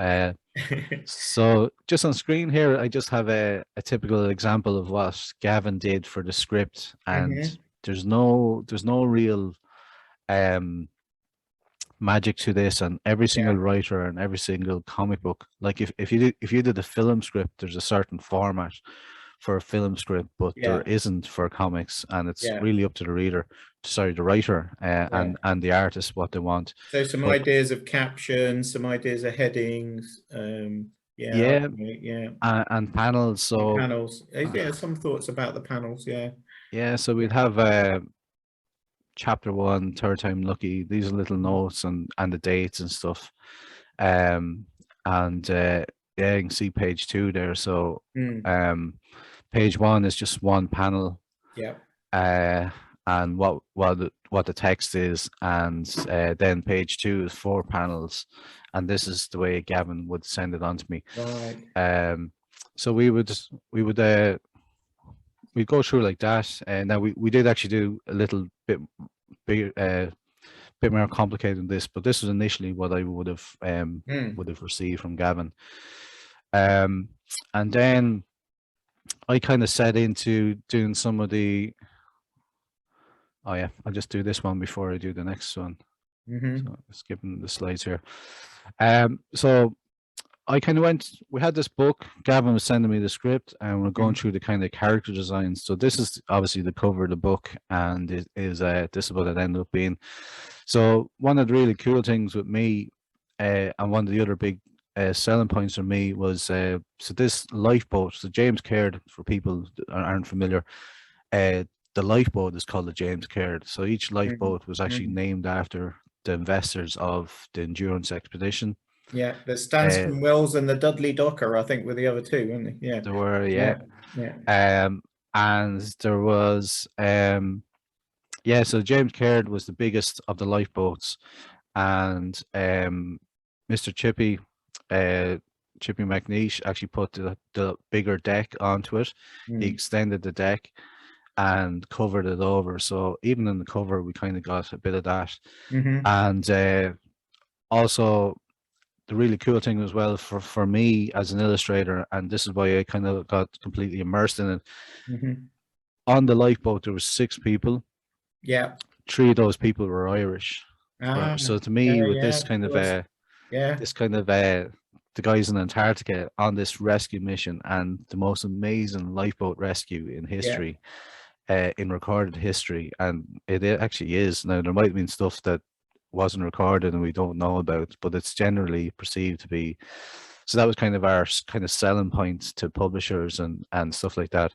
So just on screen here, I just have a typical example of what Gavin did for the script, and there's no real magic to this, and every single writer and every single comic book, like if you did a film script, there's a certain format for a film script, but there isn't for comics, and it's really up to the writer and the artist what they want. So some ideas of captions, some ideas of headings, and panels. So panels, some thoughts about the panels. So we'd have chapter 1, third time lucky. These are little notes and the dates and stuff. You can see page 2 there. So page 1 is just one panel. And what the text is, and then page 2 is 4 panels, and this is the way Gavin would send it on to me. So we'd go through like that, and now we did actually do a little bit bigger, bit more complicated than this, but this was initially what I would have received from Gavin, and then I kind of set into doing some of the. I'll just do this one before I do the next one. So skipping the slides here. So I kind of we had this book, Gavin was sending me the script, and we're going through the kind of character designs. So this is obviously the cover of the book, and this is what it ended up being. So one of the really cool things with me, and one of the other big selling points for me was, so this lifeboat, so James Caird, for people that aren't familiar, the lifeboat is called the James Caird. So each lifeboat was actually named after the investors of the Endurance Expedition. The Stanscombe Wills and the Dudley Docker, I think, were the other two, weren't they? There were, and there was, so James Caird was the biggest of the lifeboats, and Mr. Chippy Chippy McNeish actually put the bigger deck onto it. He extended the deck and covered it over. So even in the cover, we kind of got a bit of that. And also, the really cool thing as well for me as an illustrator, and this is why I kind of got completely immersed in it. On the lifeboat, there was 6 people. Yeah. 3 of those people were Irish. So to me, with this kind of the guys in Antarctica on this rescue mission, and the most amazing lifeboat rescue in history, in recorded history, and it actually is. Now, there might have been stuff that wasn't recorded and we don't know about, but it's generally perceived to be. So that was kind of our kind of selling point to publishers and stuff like that.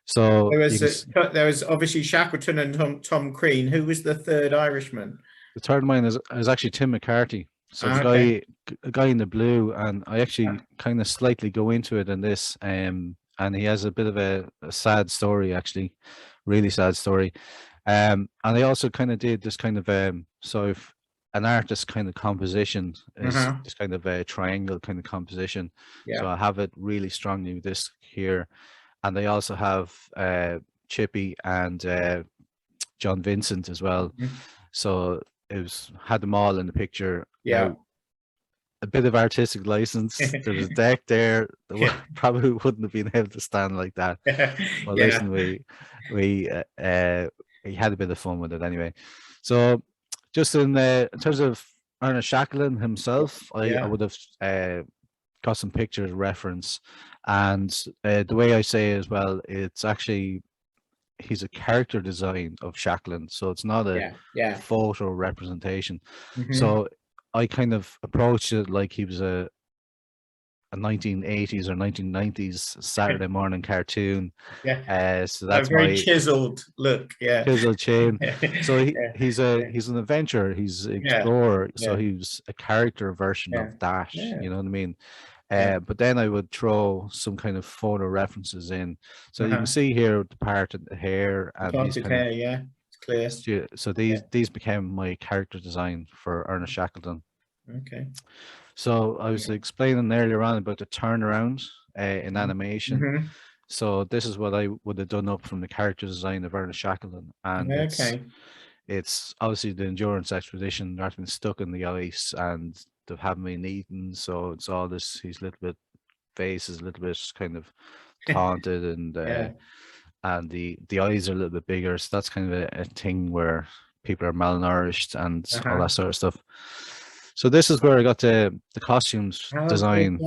So there was obviously Shackleton and Tom Crean. Who was the third Irishman? The third one is actually Tim McCarthy. So the guy in the blue, and I actually kind of slightly go into it in this, and he has a bit of a sad story, actually, really sad story. And I also kind of did this kind of so if an artist kind of composition is this kind of a triangle kind of composition. So I have it really strongly with this here, and they also have Chippy and John Vincent as well. So it had them all in the picture. Now, a bit of artistic license. There's a deck there that probably wouldn't have been able to stand like that. Well, listen, we had a bit of fun with it anyway. So just in terms of Ernest Shackleton himself, I would have got some pictures reference, and the way I say it as well, it's actually he's a character design of Shackleton, so it's not a photo representation. So I kind of approached it like he was a 1980s or 1990s Saturday morning cartoon. So that's a very chiseled look. Chiseled chin. So he's an adventurer, he's an explorer. So he's a character version of that. You know what I mean? But then I would throw some kind of photo references in. So you can see here the part of the hair and these kind of, it's clear. So these became my character design for Ernest Shackleton. So I was explaining earlier on about the turnaround in animation. So this is what I would have done up from the character design of Ernest Shackleton, and it's obviously the endurance expedition. They're been stuck in the ice and they haven't been eaten, so it's all this. His little bit face is a little bit kind of taunted, and the eyes are a little bit bigger. So that's kind of a thing where people are malnourished and all that sort of stuff. So this is where I got the costumes design. So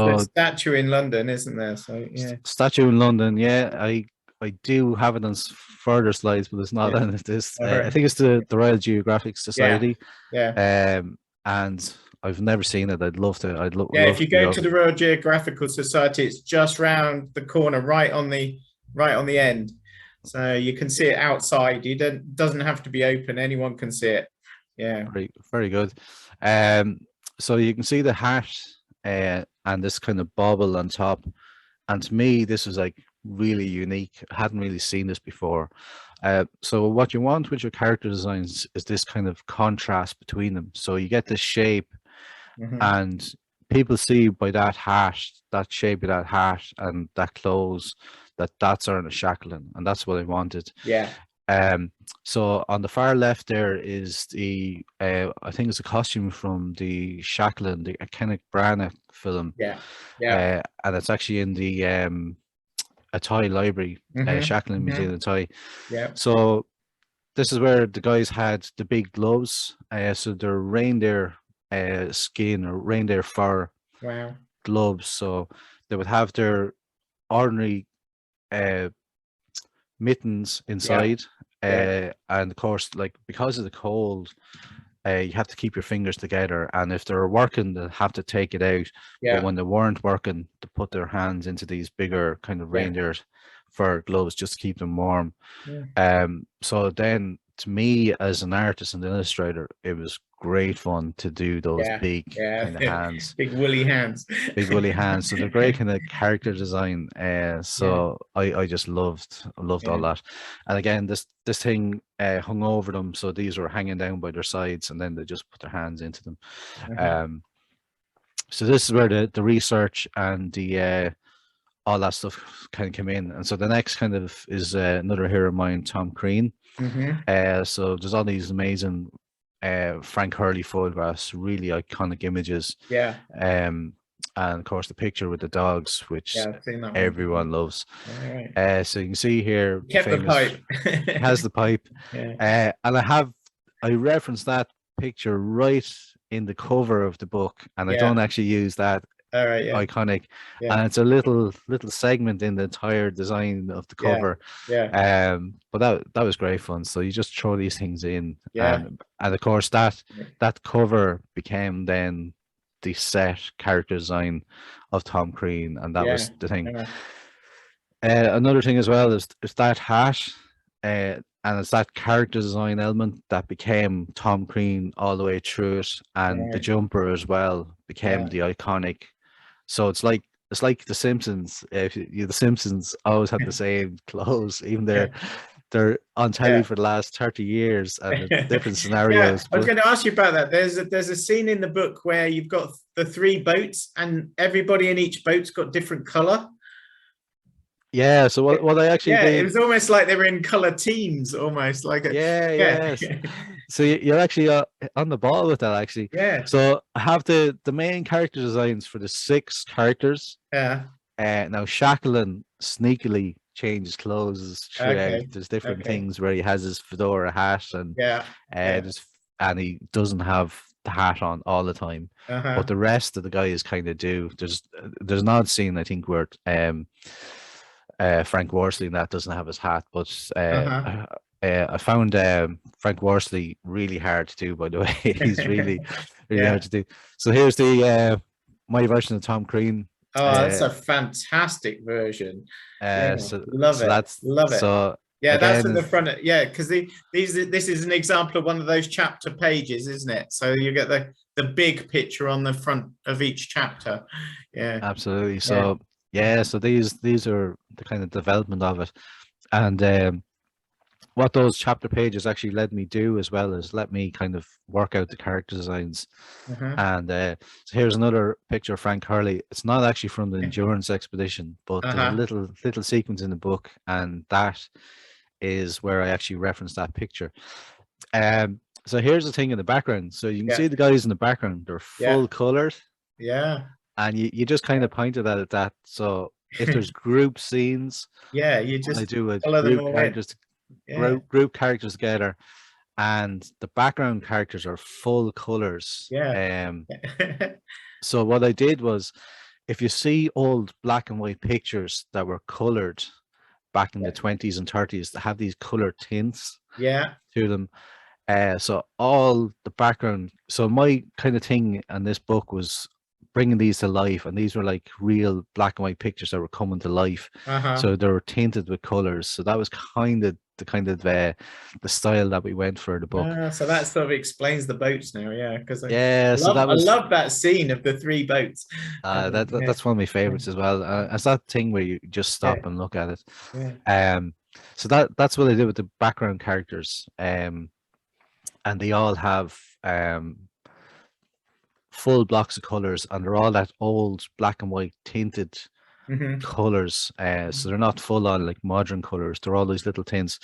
there's a statue in London, isn't there? So statue in London. I do have it on further slides, but it's not on this. I think it's the Royal Geographic Society. And I've never seen it. I'd love to. If you go to the Royal Geographical Society, it's just round the corner, right on the end. So you can see it outside. Doesn't have to be open. Anyone can see it. Very, very good. So you can see the hat and this kind of bauble on top. And to me, this was like really unique. I hadn't really seen this before. So what you want with your character designs is this kind of contrast between them. So you get this shape, and people see by that hat, that shape of that hat and that clothes, that's Ernest Shackleton, and that's what I wanted. So on the far left there is the I think it's a costume from the Shackleton, the Kenneth Branagh film. And it's actually in the Athy Library, Shackleton Museum in Athy. So this is where the guys had the big gloves. So they're reindeer skin or reindeer fur gloves. So they would have their ordinary mittens inside, and of course, like because of the cold, you have to keep your fingers together, and if they're working, they'll have to take it out. But when they weren't working, to put their hands into these bigger kind of reindeer fur gloves just to keep them warm. So then to me, as an artist and illustrator, it was great fun to do those big kind of hands, big woolly hands, big woolly hands. So they're great kind of character design. So I just loved all that. And again, this thing hung over them, so these were hanging down by their sides, and then they just put their hands into them. So this is where the research and the all that stuff kind of came in. And so the next kind of is another hero of mine, Tom Crean. So there's all these amazing Frank Hurley photographs, really iconic images. And of course the picture with the dogs, which everyone loves. So you can see here, kept the pipe. Has the pipe. And I referenced that picture right in the cover of the book, and I don't actually use that iconic, and it's a little segment in the entire design of the cover. But that was great fun. So you just throw these things in, and of course that cover became then the set character design of Tom Crean, and that was the thing. Another thing as well is that hat, and it's that character design element that became Tom Crean all the way through it, and the jumper as well became the iconic. So it's like the Simpsons. The Simpsons always had the same clothes, even they're on telly for the last 30 years and different scenarios. I was going to ask you about that. There's a scene in the book where you've got the 3 boats, and everybody in each boat's got different color. Yeah, so what I actually did, it was almost like they were in color teams, almost like So you're actually on the ball with that, actually. So I have the main character designs for the 6 characters. Now Shackleton sneakily changes clothes throughout. There's different things where he has his fedora hat, and and he doesn't have the hat on all the time. But the rest of the guys kind of do. There's an odd scene, I think, where Frank Worsley and that doesn't have his hat, but I found Frank Worsley really hard to do, by the way. He's really hard to do. So here's the my version of Tom Crean. That's a fantastic version. Love it. So again, that's at the front. Because this is an example of one of those chapter pages, isn't it? So you get the big picture on the front of each chapter. Absolutely. So so these are the kind of development of it, and what those chapter pages actually led me do as well is let me kind of work out the character designs. And so here's another picture of Frank Hurley. It's not actually from the endurance expedition, but there's a little sequence in the book, and that is where I actually referenced that picture. So here's the thing in the background. So you can see the guys in the background, they're full colored. And you just kind of pointed at that. So if there's group scenes, you just I do a group characters together, and the background characters are full colors. So what I did was, if you see old black and white pictures that were colored back in the 20s and 30s, that have these color tints to them. So all the background. So my kind of thing in this book was bringing these to life, and these were like real black and white pictures that were coming to life. So they were tinted with colors. So that was kind of the style that we went for the book. So that sort of explains the boats now, because I love that scene of the 3 boats. That's one of my favorites as well. It's that thing where you just stop and look at it. So that's what I did with the background characters, and they all have full blocks of colors, and they're all that old black and white tinted colors. So they're not full on like modern colors, they're all these little tints.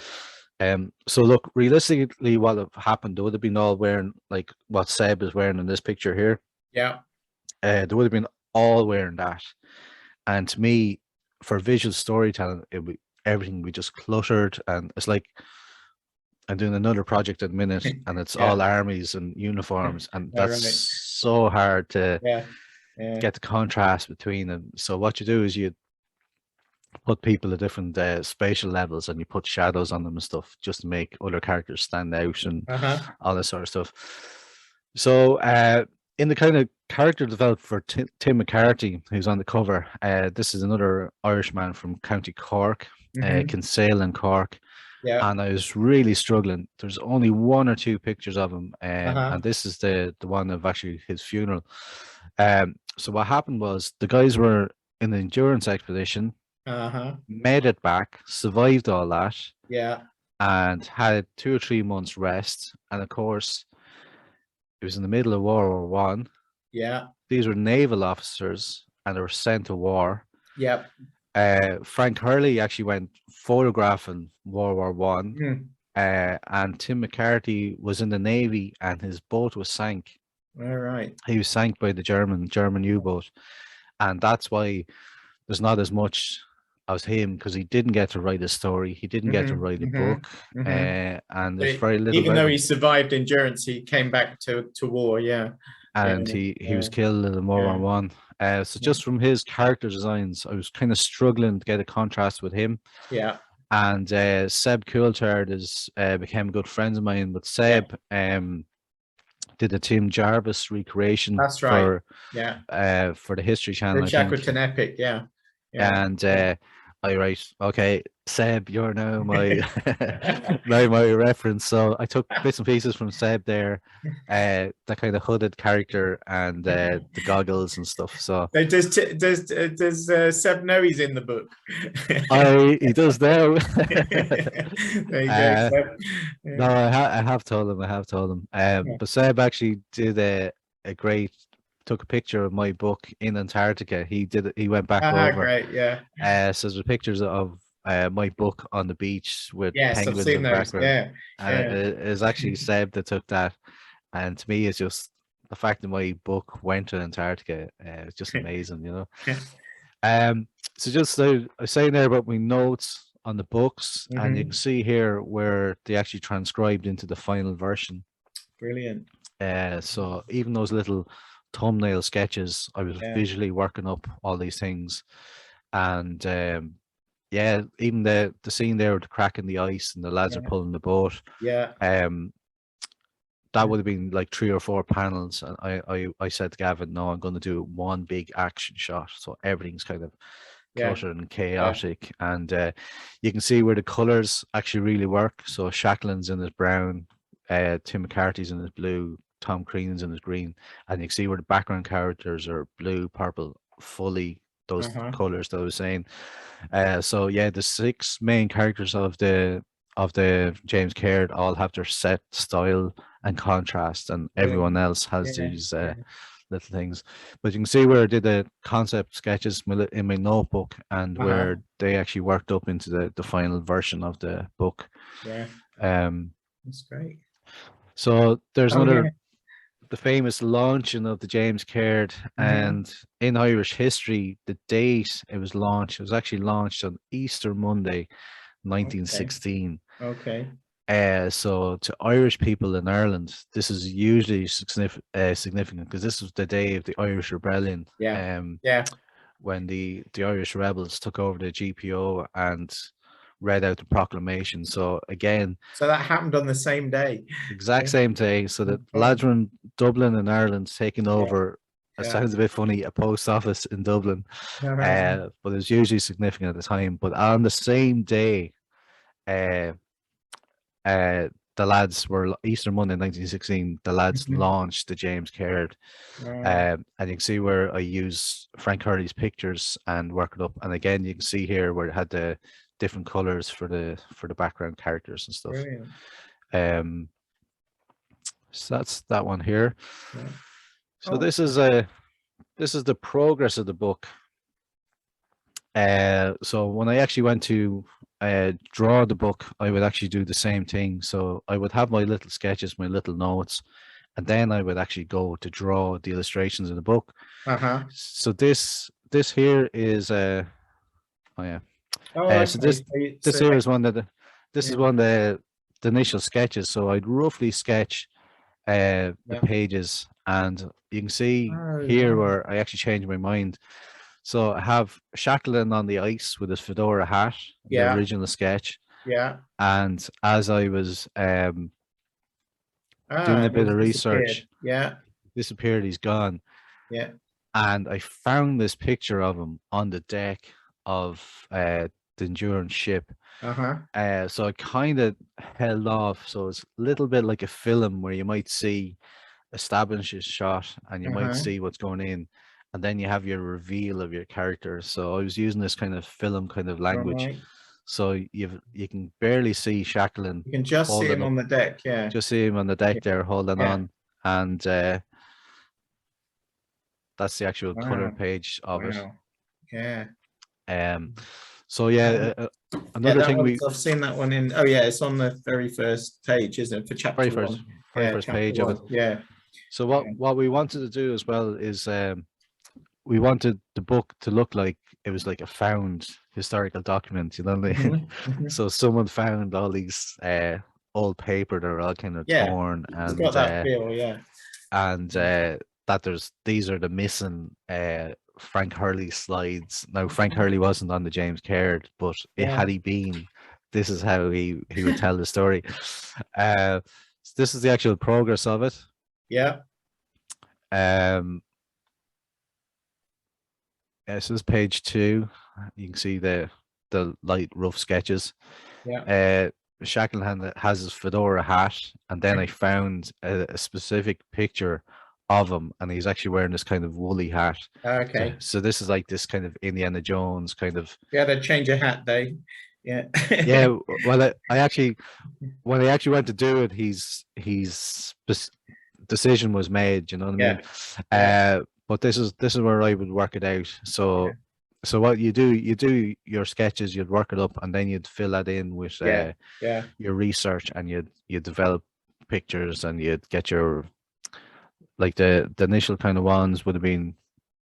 So look, realistically, what have happened, they would have been all wearing like what Seb is wearing in this picture here. They would have been all wearing that, and to me, for visual storytelling, everything would be just cluttered. And it's like I'm doing another project at the minute, and it's all armies and uniforms, and that's so hard to get the contrast between them. So what you do is you put people at different spatial levels, and you put shadows on them and stuff, just to make other characters stand out and all this sort of stuff. So in the kind of character developed for Tim McCarthy, who's on the cover, this is another Irishman from County Cork, Kinsale and Cork. Yeah. and I was really struggling. There's only one or two pictures of him, Uh-huh. and this is the one of actually his funeral. So what happened was the guys were in an endurance expedition, Uh-huh. made it back, survived all that, Yeah. and had 2 or 3 months rest. And of course, it was in the middle of World War One. Yeah. These were naval officers, and they were sent to war. Yep. Frank Hurley actually went photographing World War One, Mm. and Tim McCarthy was in the Navy, and his boat was sank. All right. He was sank by the German U-boat, and that's why there's not as much as him, because he didn't get to write a story, he didn't get to write a book, and there's very little. Even though he survived endurance, he came back to war. Yeah. And he was killed in World War One. So just from his character designs, I was kind of struggling to get a contrast with him. Yeah. And Seb Coulthard became good friends of mine. But Seb did a Tim Jarvis recreation. That's right. For the History Channel. The Shackleton epic. Yeah. And I write, okay, Seb, you're now my my reference. So I took bits and pieces from Seb there, that kind of hooded character and the goggles and stuff. So does Seb know he's in the book? He does now. There you go, Seb. Yeah. No, I have told him. But Seb actually did took a picture of my book in Antarctica. He went back over. Great, yeah. So there's pictures of my book on the beach with penguins I've seen in the those. background. It is actually Seb that took that. And to me, it's just the fact that my book went to Antarctica. It's just amazing, you know. So just I was saying there about my notes on the books, and you can see here where they actually transcribed into the final version. Brilliant. So even those little thumbnail sketches, I was visually working up all these things, and even the scene there with the crack in the ice and the lads are pulling the boat, that would have been like 3 or 4 panels, and I said to Gavin, no, I'm going to do one big action shot, so everything's kind of cluttered and chaotic, and you can see where the colors actually really work. So Shackleton's in his brown, Tim McCarthy's in his blue, Tom Crean's in his green, and you can see where the background characters are blue, purple, fully those colors that I was saying. So yeah, the 6 main characters of the James Caird all have their set style and contrast, and everyone else has these little things. But you can see where I did the concept sketches in my notebook, and where they actually worked up into the final version of the book. That's great. So there's the famous launching of the James Caird, and in Irish history, the date it was launched, it was actually launched on Easter Monday, 1916. Okay. So to Irish people in Ireland, this is usually significant, because this was the day of the Irish Rebellion. When the Irish rebels took over the GPO and read out the proclamation. So again, so that happened on the same day, exact same day. So the lads were in Dublin in Ireland taking over. It sounds a bit funny, a post office in Dublin, but it's usually significant at the time. But on the same day, the lads were Easter Monday 1916. The lads launched the James Caird, and you can see where I use Frank Hurley's pictures and work it up. And again, you can see here where it had the different colors for the background characters and stuff. Brilliant. So that's that one here. So this is the progress of the book. So when I actually went to draw the book, I would actually do the same thing. So I would have my little sketches, my little notes, and then I would actually go to draw the illustrations in the book. So this here is so this here is one of the initial sketches. So I'd roughly sketch the pages, and you can see here where I actually changed my mind. So I have Shackleton on the ice with his fedora hat, the original sketch. And as I was doing a bit of research, disappeared, he's gone. And I found this picture of him on the deck of the Endurance ship. Uh-huh. So I kind of held off. So it's a little bit like a film where you might see establish a shot and you might Uh-huh. see what's going in, and then you have your reveal of your character. So I was using this kind of film kind of language. Right. So you can barely see Shackleton You can just see holding him up, on the deck, yeah. just see him on the deck there holding Yeah. on, and that's the actual color Wow. page of it. Wow. Yeah. So yeah, another that thing I've seen that one in. Oh yeah, it's on the very first page, isn't it, for chapter one? Very first page of it. Yeah. So what we wanted to do as well is we wanted the book to look like it was like a found historical document, you know what I mean? So someone found all these old paper that are all kind of torn, and it's got that feel, yeah. And that these are the missing Frank Hurley slides. Now Frank Hurley wasn't on the James Caird, but had he been, this is how he would tell the story. This is the actual progress of it. Yeah. This is page 2. You can see the light rough sketches. Yeah. Shackleton has his fedora hat, and then I found a specific picture of him, and he's actually wearing this kind of woolly hat. Okay. So this is like this kind of Indiana Jones kind of. Yeah, they change a hat day. Yeah. Yeah. Well, I actually, when I actually went to do it, his decision was made. You know what I mean? But this is where I would work it out. So what you do your sketches, you'd work it up, and then you'd fill that in with your research, and you'd develop pictures, and you'd get your, like the initial kind of ones would have been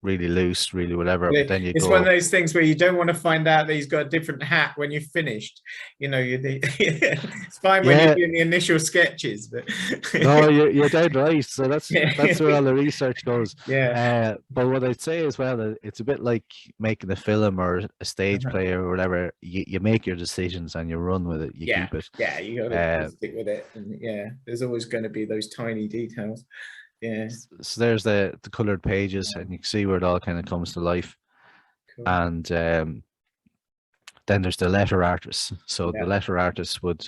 really loose, really whatever. But then it's one of those things where you don't want to find out that he's got a different hat when you've finished. You know, it's fine when you're doing the initial sketches, but no, you're dead right. So that's where all the research goes. Yeah. But what I'd say as well, it's a bit like making a film or a stage play or whatever. You make your decisions and you run with it. You keep it. Yeah, you got to stick with it. And there's always going to be those tiny details. Yeah. So there's the colored pages, and you can see where it all kind of comes to life. Cool. And then there's the letter artists. So the letter artists would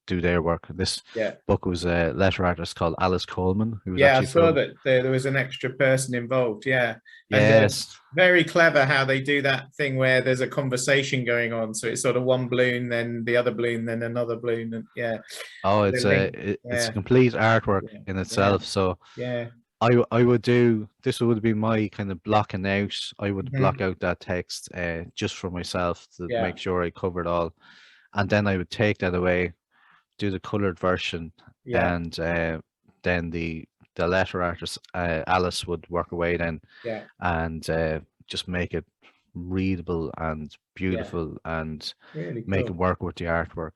do their work. This book was a letter artist called Alice Coleman, who was I saw that there was an extra person involved. Yeah. And yes. Very clever how they do that thing where there's a conversation going on. So it's sort of one balloon, then the other balloon, then another balloon, and Oh, it's a complete artwork in itself. So I would do, this would be my kind of blocking out. I would block out that text just for myself to make sure I covered all, and then I would take that away, do the colored version, and then the letter artist Alice would work away then, and just make it readable and beautiful and really make cool. it work with the artwork.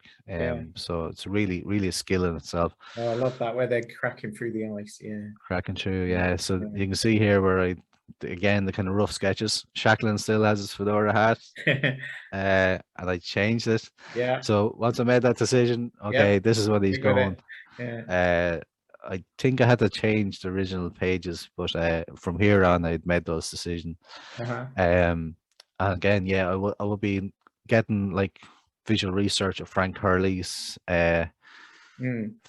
So it's really a skill in itself. Oh, I love that, where they're cracking through the ice. Cracking through. So you can see here where again the kind of rough sketches. Shackleton still has his fedora hat, and I changed it. So once I made that decision, okay, this is what he's going. I think I had to change the original pages, but from here on I'd made those decisions. And again, I will be getting like visual research of Frank Hurley's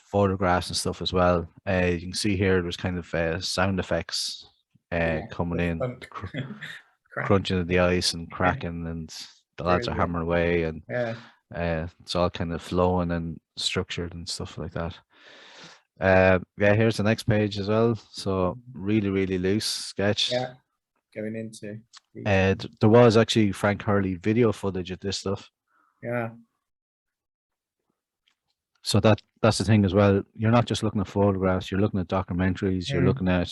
photographs and stuff as well. You can see here there's kind of sound effects coming in, crunching of the ice and cracking, and the lads are hammering away, and it's all kind of flowing and structured and stuff like that. Here's the next page as well. So really loose sketch. Going into there was actually Frank Hurley video footage of this stuff. So that's the thing as well. You're not just looking at photographs, you're looking at documentaries, you're looking at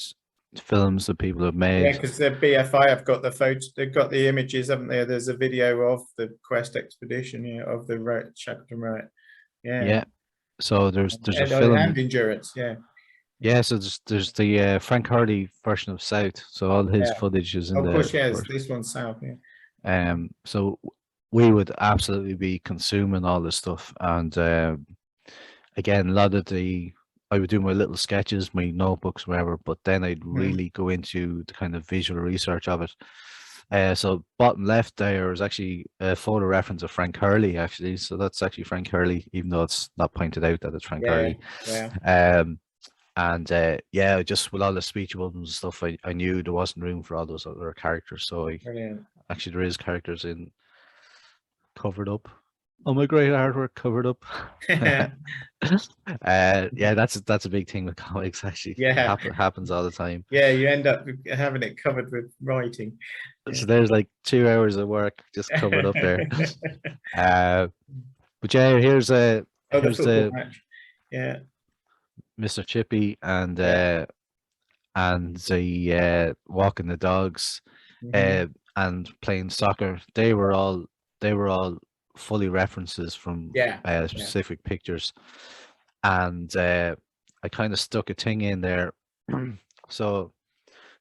films that people have made. Because the BFI have got the photos, they've got the images, haven't they? There's a video of the quest expedition, of the Shackleton route. So there's a film and endurance. So there's the Frank Hurley version of South. So all his footage is in Of course, this one's South. So we would absolutely be consuming all this stuff, and again, a lot of I would do my little sketches, my notebooks, whatever, but then I'd really go into the kind of visual research of it. So bottom left there is actually a photo reference of Frank Hurley, actually. So that's actually Frank Hurley, even though it's not pointed out that it's Frank Hurley. Yeah. And yeah, just with all the speech bubbles and stuff, I knew there wasn't room for all those other characters. So actually there is characters in covered up. Oh, my great artwork covered up. Yeah, that's a big thing with comics, actually. Yeah. It happens all the time. Yeah, you end up having it covered with writing. So there's like 2 hours of work just covered up there. But yeah, here's the match. Yeah. Mr. Chippy and the walking the dogs and playing soccer. They were all fully references from specific pictures. And I kind of stuck a thing in there. So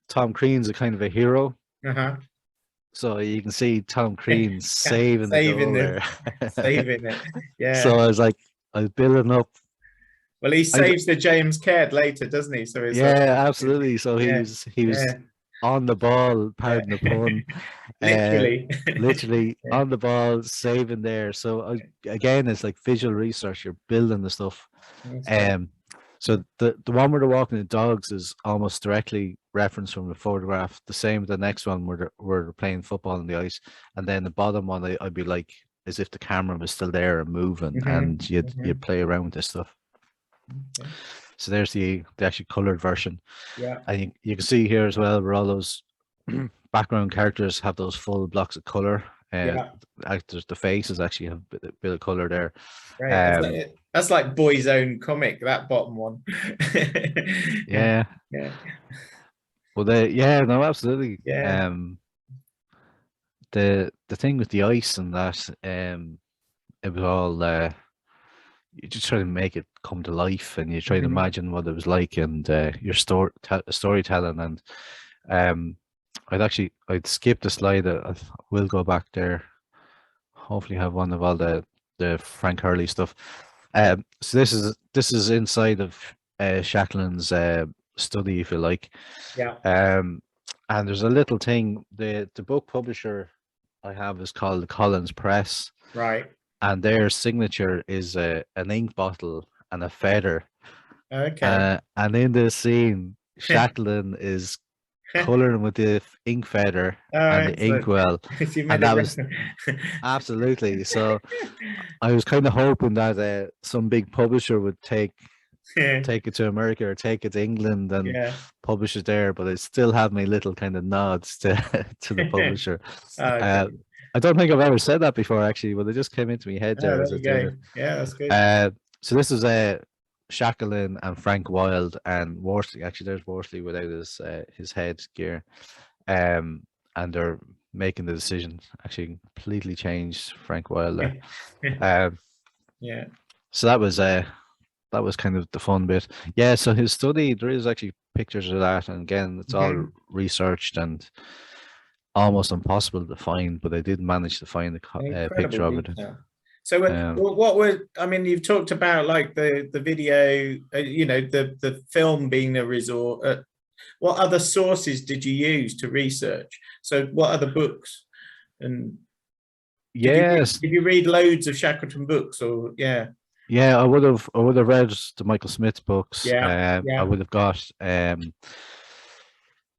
Tom Crean's a kind of a hero. So you can see Tom Crean saving the goal there. Saving it. Yeah. So I was like, I was building up. Well, he saves the James Caird later, doesn't he? So it's absolutely. So he was on the ball, pardon the pun. Literally on the ball, saving there. So again, it's like visual research. You're building the stuff. So the one where they're walking the dogs is almost directly referenced from the photograph. The same with the next one where they're playing football on the ice, and then the bottom one I'd be like as if the camera was still there and moving, and you'd play around with this stuff. So there's the actually colored version. Yeah, and you can see here as well where all those background characters have those full blocks of color. Actors, the faces actually have a bit of color there. Right. That's like Boy's Own comic, that bottom one. Yeah. Well, no, absolutely. Yeah. The thing with the ice and that, it was all you just try to make it come to life, and you try to imagine what it was like, and your storytelling. And I'd skipped a slide. I will go back there. Hopefully, have one of all the Frank Hurley stuff. So this is inside of Shackleton's study, if you like. Yeah. And there's a little thing. The book publisher I have is called Collins Press. Right. And their signature is an ink bottle and a feather. Okay. And in this scene, Shackleton is coloring with the ink feather and the inkwell. And that was absolutely. So I was kind of hoping that some big publisher would take it to America or take it to England and publish it there, but I still have my little kind of nods to the publisher. I don't think I've ever said that before, actually, but it just came into my head there. Yeah, that's good. So this is Shackleton and Frank Wilde and Worsley. Actually, there's Worsley without his head gear, and they're making the decision. Actually, completely changed Frank Wilde there. Yeah. So that was kind of the fun bit. Yeah. So his study, there is actually pictures of that, and again, it's all researched and almost impossible to find, but I did manage to find a picture of it. So you've talked about like the video, the film being the resort. What other sources did you use to research? So what other books? And did you read loads of Shackleton books or Yeah, I would have read the Michael Smith books. I would have got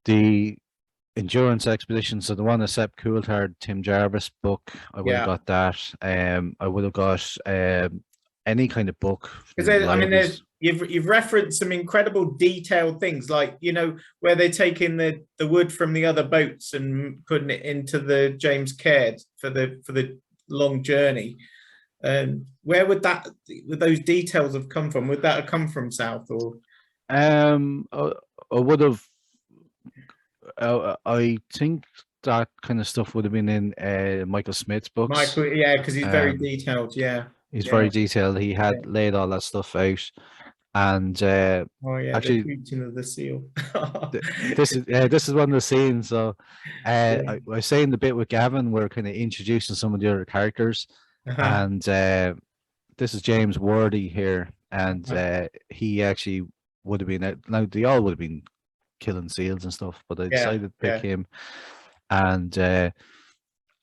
the Endurance Expedition, so the one that Sepp Coulthard, Tim Jarvis book, I would have got that. I would have got any kind of book. Because you've referenced some incredible detailed things, like where they're taking the wood from the other boats and putting it into the James Caird for the long journey. Where would those details have come from? Would that have come from South or? I would have. I think that kind of stuff would have been in Michael Smith's books. Because he's very detailed. He's very detailed. He had laid all that stuff out, and actually, the preaching of the seal. this is one of the scenes. So, I was saying the bit with Gavin, we're kind of introducing some of the other characters, and this is James Worthy here, and he actually would have been. Now they all would have been killing seals and stuff, but I decided to pick him. and I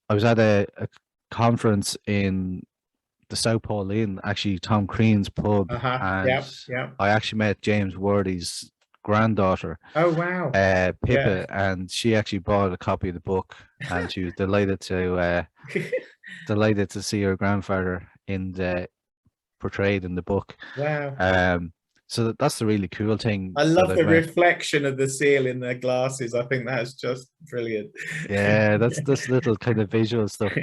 was at a conference in the South Pauline, actually Tom Crean's pub, and I actually met James Worthy's granddaughter. Oh wow! Pippa, and she actually bought a copy of the book, and she was delighted to see her grandfather portrayed in the book. Wow! So that's the really cool thing. I love the reflection of the seal in their glasses. I think that's just brilliant. Yeah, that's this little kind of visual stuff.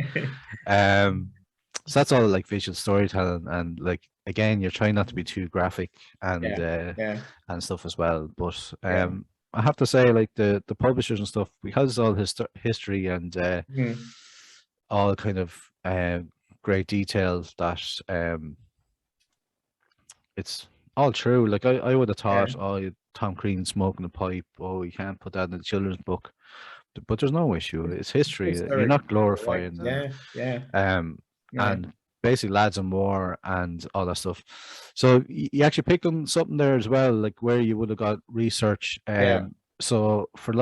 So that's all like visual storytelling, and like again, you're trying not to be too graphic and and stuff as well. But I have to say, like the publishers and stuff, because it's all history and all kind of great details that it's all true. Like I would have thought, oh, Tom Crean smoking a pipe, oh, you can't put that in the children's book, but there's no issue. It's history. You're not glorifying them. And basically lads and war and all that stuff. So you actually picked on something there as well, like where you would have got research. So for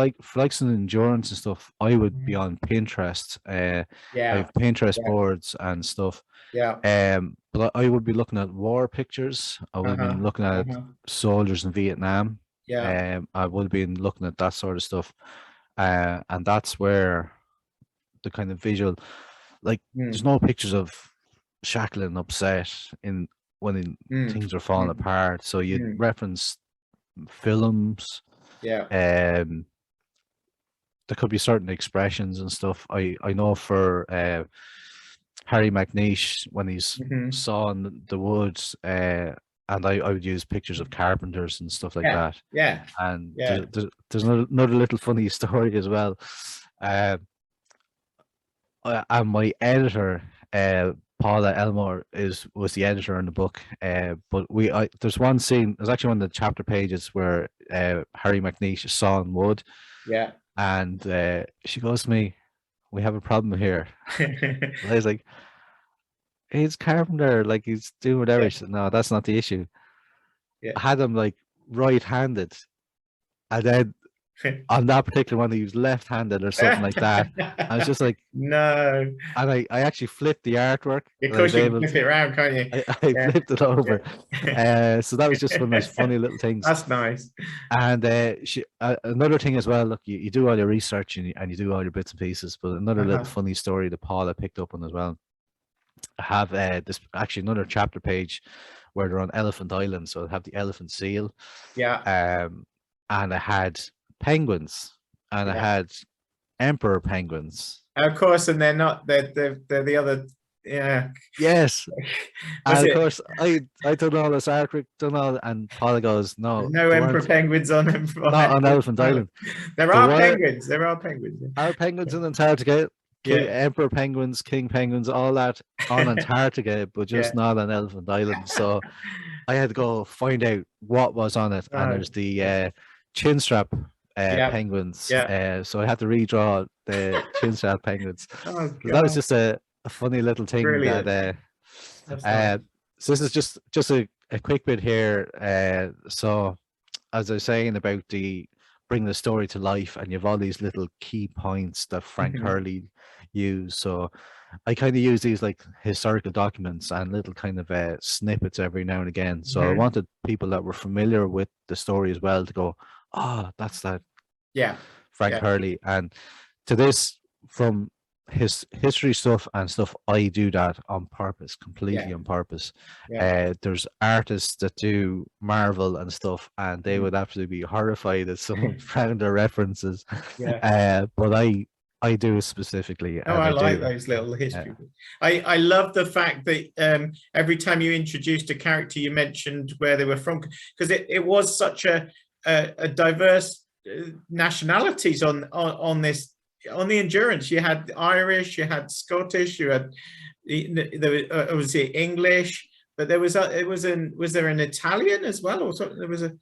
some endurance and stuff, I would be on Pinterest. I have Pinterest boards and stuff. But I would be looking at war pictures. I would be looking at soldiers in Vietnam. I would be looking at that sort of stuff. And that's where the kind of visual, like there's no pictures of Shackleton upset when things are falling apart. So you reference films. There could be certain expressions and stuff. I know for Harry McNeish, when he's sawing the woods, and I would use pictures of carpenters and stuff like that. And there's another little funny story as well. And my editor, Paula Elmore, was the editor on the book. But there's one scene. There's actually one of the chapter pages where Harry McNeish is sawing wood. And she goes to me, "We have a problem here." And I was like, "He's carpenter, like he's doing whatever." She said, "No, that's not the issue." I had him like right-handed, and then on that particular one he was left-handed or something like that. I was just like, no. And I actually flipped the artwork. Of course you can flip it around, can't you? I flipped it over. So that was just one of those funny little things. That's nice. And another thing as well, look, you do all your research and you do all your bits and pieces, but another little funny story that Paula picked up on as well. I have this actually another chapter page where they're on Elephant Island, so I have the elephant seal. And I had penguins, and I had emperor penguins. Of course, and they're not. They're the other. Yes. And of course, I done all this artwork, and Paula goes, "No, no emperor penguins on them. Not on Elephant Island. There are penguins. There are penguins. Our penguins in Antarctica. Emperor penguins, king penguins, all that on Antarctica, but just not on Elephant Island. So I had to go find out what was on it, and there's the chin strap penguins. So I had to redraw the chin strap penguins. So that was just a funny little thing. Brilliant. Nice. So this is just a quick bit here. So as I was saying about bring the story to life, and you've all these little key points that Frank Hurley used. So I kind of use these like historical documents and little kind of snippets every now and again. So I wanted people that were familiar with the story as well to go, "Oh, that's that Frank Hurley." And to this, from his history stuff and stuff, I do that on purpose, completely on purpose. There's artists that do Marvel and stuff, and they would absolutely be horrified if someone found their references. But I do it specifically. Oh, I like those little history. I love the fact that every time you introduced a character, you mentioned where they were from, because it was such a diverse nationalities on this. On the Endurance, you had Irish, you had Scottish, you had obviously English, but was there an Italian as well, or something? There was a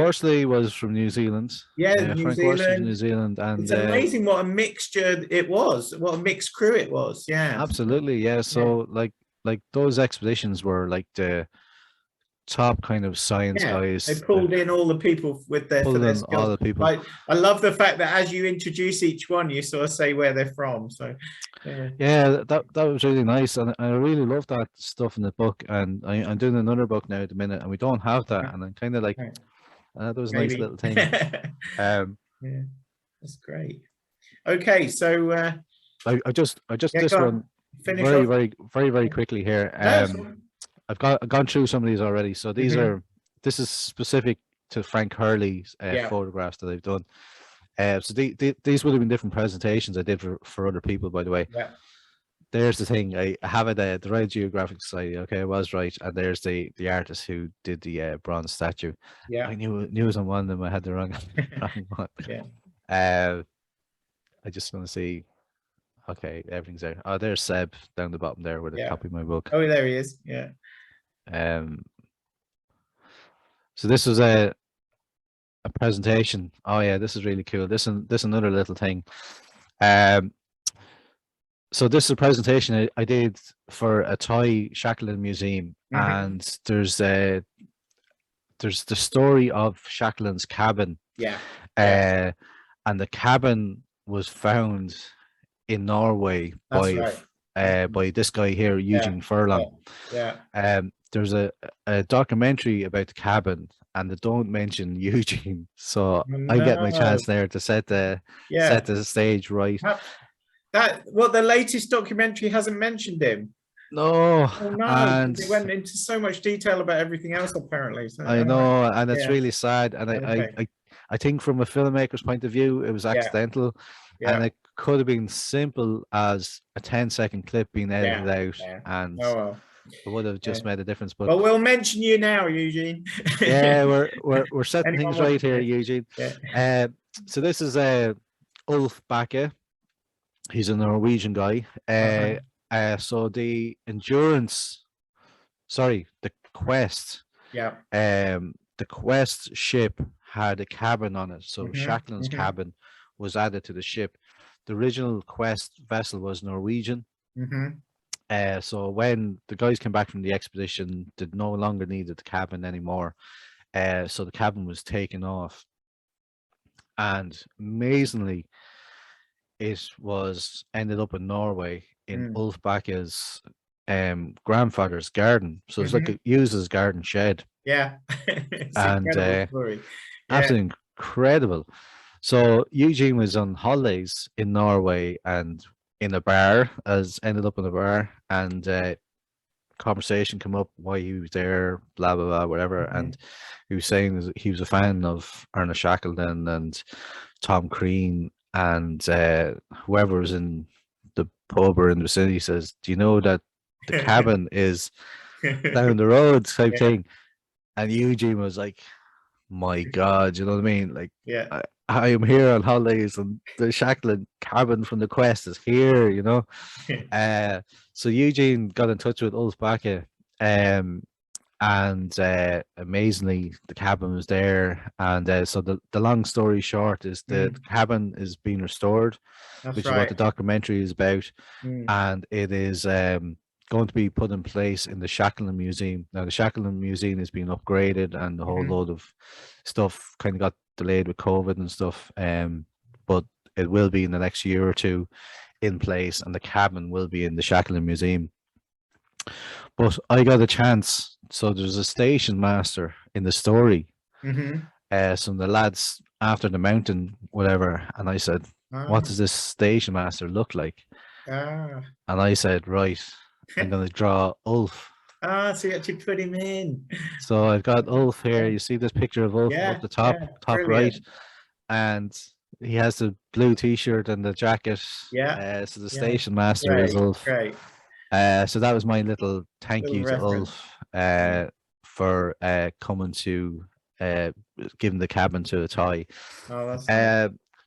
Worsley was from New Zealand. New Zealand. New Zealand, and it's amazing what a mixture it was, what a mixed crew it was. Absolutely. So like those expeditions were like top kind of science Yeah, guys. they pulled in all the people with their Pulled for their in all skills. the people. I love the fact that as you introduce each one, you sort of say where they're from. So Yeah, that was really nice, and I really love that stuff in the book. And I'm doing another book now at the minute, and we don't have that, and I'm kind of like, right. that was a nice Maybe. little thing. Yeah, that's great. Okay, so I just this go on. one Finish very quickly here. I've gone through some of these already. So these this is specific to Frank Hurley's photographs that I've done. So these would have been different presentations I did for other people, by the way. Yeah. There's the thing. I have it the Royal Geographic Society. Okay, I was right. And there's the artist who did the bronze statue. Yeah. I knew it was on one of them. I had the wrong one. Yeah. I just want to see. Okay, everything's there. Oh, there's Seb down the bottom there with a copy of my book. Oh, there he is. Yeah. So this was a presentation. Oh yeah, this is really cool. This another little thing. So this is a presentation I did for a Thai Shackleton museum, and there's the story of Shackleton's cabin. Yeah. And the cabin was found in Norway by this guy here, Eugene Furlong. There's a documentary about the cabin, and they don't mention Eugene, so I get my chance there to set the stage right. The latest documentary hasn't mentioned him. No, and they went into so much detail about everything else apparently. So, I know, and it's really sad. And I think from a filmmaker's point of view, it was accidental, and it could have been simple as a 10-second clip being edited out, and it would have just made a difference. But we'll mention you now, Eugene. Yeah, we're setting things right here, Eugene. So this is Ulf Bakke. He's a Norwegian guy. So the Quest. Yeah. The Quest ship had a cabin on it. So Shackleton's cabin was added to the ship. The original Quest vessel was Norwegian. So when the guys came back from the expedition, they no longer needed the cabin anymore. So the cabin was taken off. And amazingly, it was ended up in Norway in Ulf Bakke's grandfather's garden. So it's like it used as garden shed. Yeah. And absolutely incredible. So Eugene was on holidays in Norway and in a bar, ended up in a bar, and conversation came up why he was there, blah blah blah, whatever. And he was saying he was a fan of Ernest Shackleton and Tom Crean and whoever was in the pub or in the vicinity. Says, do you know that the cabin is down the road type thing? And Eugene was like, my God, you know what I mean? Like, I am here on holidays and the Shackleton cabin from the Quest is here, you know? So Eugene got in touch with Ulf Bakke, and amazingly the cabin was there. And so the long story short is the cabin is being restored, which is what the documentary is about. And it is going to be put in place in the Shackleton Museum. Now the Shackleton Museum is being upgraded, and a whole load of stuff kind of got delayed with COVID and stuff, but it will be in the next year or two in place, and the cabin will be in the Shackleton Museum. But I got a chance, so there's a station master in the story, some of the lads after the mountain, whatever, and I said, what does this station master look like? And I said, right, I'm going to draw Ulf. So you actually put him in. So I've got Ulf here. You see this picture of Ulf up the top right, and he has the blue t-shirt and the jacket. So the station master is Ulf. Great. So that was my little thank you to Ulf for coming to giving the cabin to a Thai.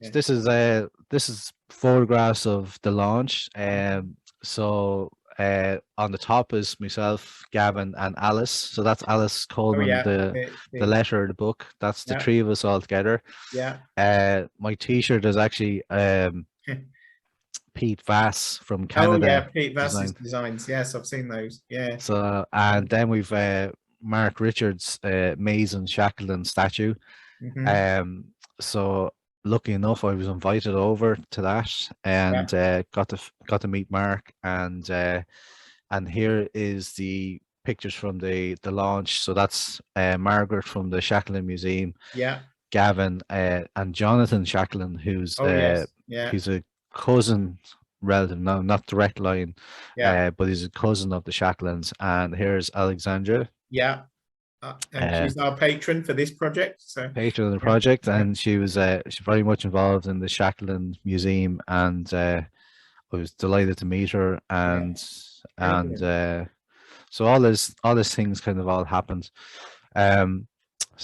This is photographs of the launch. So on the top is myself, Gavin, and Alice. So that's Alice Coleman, the letter of the book. That's the three of us all together. My t-shirt is actually Pete Vass from Canada. Pete Vass's designs. Yes, I've seen those. So and then we've Mark Richards' Mason Shackleton statue. So lucky enough, I was invited over to that, and got to meet Mark, and here is the pictures from the launch. So that's Margaret from the Shackleton Museum, Gavin, and Jonathan Shackleton, who's he's a cousin relative, no, not direct line, but he's a cousin of the Shackletons. And here's Alexandra. And she's our patron for this project. So patron of the project, and she was she's very much involved in the Shackleton Museum, and I was delighted to meet her, and so all these things kind of all happened. So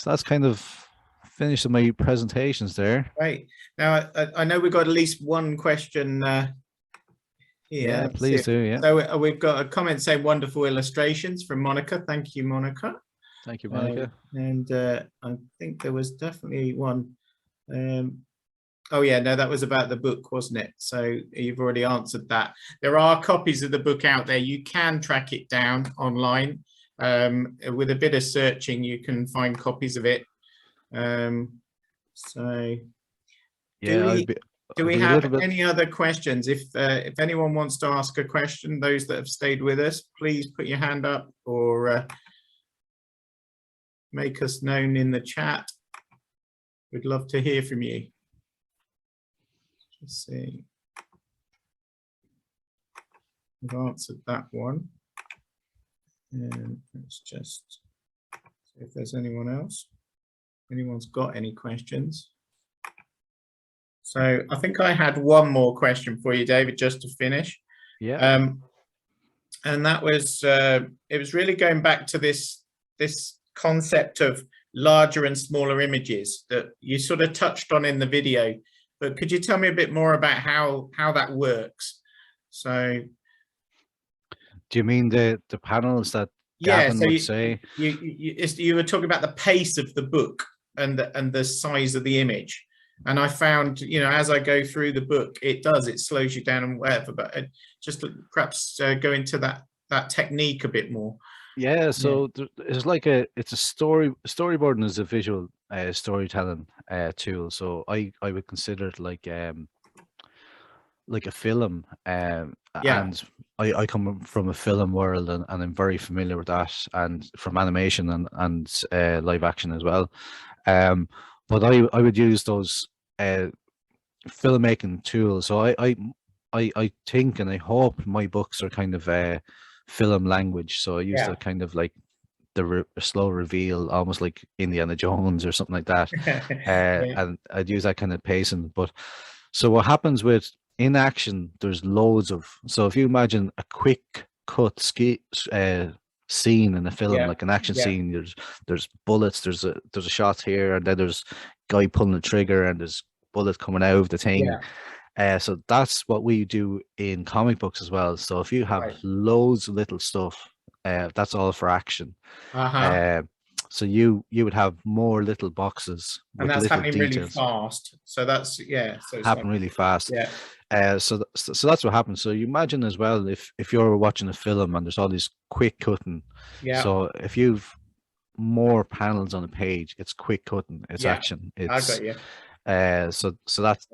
that's kind of finished my presentations there. Right. Now I know we've got at least one question here. Yeah, please do. Yeah. So we've got a comment saying wonderful illustrations from Monica. Thank you, Monica. Thank you, Monica. And I think there was definitely one. Oh yeah, no, that was about the book, wasn't it? So you've already answered that. There are copies of the book out there. You can track it down online. With a bit of searching, you can find copies of it. So do we have any other questions? If anyone wants to ask a question, those that have stayed with us, please put your hand up, or make us known in the chat. We'd love to hear from you. Let's see. We've answered that one. And let's just see if there's anyone else. Anyone's got any questions? So I think I had one more question for you, David, just to finish. Yeah. And that was, it was really going back to this concept of larger and smaller images that you sort of touched on in the video, but could you tell me a bit more about how that works? So do you mean the panels that Gavin would say? You were talking about the pace of the book and the size of the image, and I found, you know, as I go through the book, it slows you down and whatever, but just perhaps go into that technique a bit more. Yeah, so it's like it's a storyboarding is a visual storytelling tool. So I would consider it like a film, and I come from a film world, and I'm very familiar with that, and from animation and live action as well. But I would use those filmmaking tools. So I think and I hope my books are kind of film language. So I use the kind of like the slow reveal, almost like Indiana Jones or something like that. And I'd use that kind of pacing. But so what happens with in action, there's loads of, so if you imagine a quick cut scene in a film, like an action scene, there's bullets, there's a shot here, and then there's guy pulling the trigger, and there's bullets coming out of the thing. So that's what we do in comic books as well. So if you have loads of little stuff, that's all for action. So you would have more little boxes, and that's happening really fast. So that's so it's happening really fast. So that's what happens. So you imagine as well, if you're watching a film and there's all this quick cutting. So if you've more panels on a page, it's quick cutting, it's action. It's, I got you. So that's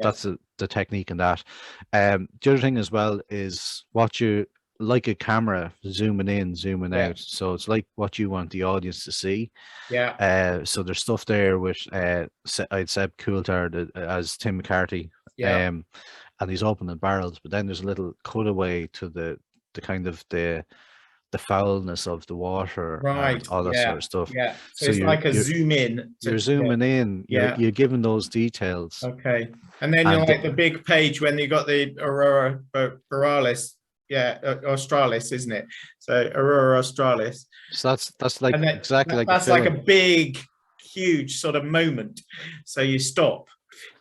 the technique in that. The other thing as well is what you like, a camera zooming in, zooming out. So it's like what you want the audience to see. So there's stuff there with I'd Seb Coulthard as Tim McCarthy. And he's opening barrels, but then there's a little cutaway to the kind of the foulness of the water, and all that sort of stuff. So it's like a zoom in. You're zooming in. You're giving those details. Okay, and then you're like the big page when you got the Aurora Borealis. Australis, isn't it? So Aurora Australis. So that's like exactly like that's like a big, huge sort of moment. So you stop.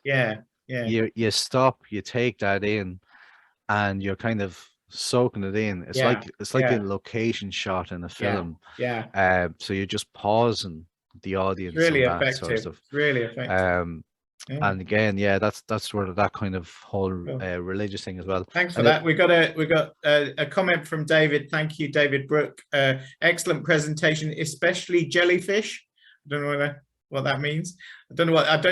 You stop, you take that in, and you're kind of soaking it in. It's like a location shot in a film. So you're just pausing the audience. Really effective. Sort of stuff. Really effective. Yeah. And again, yeah, that's where that kind of whole Cool. religious thing as well. Thanks for And that. We got a comment from David. Thank you, David Brooke. Excellent presentation, especially jellyfish. I don't know what that means. I don't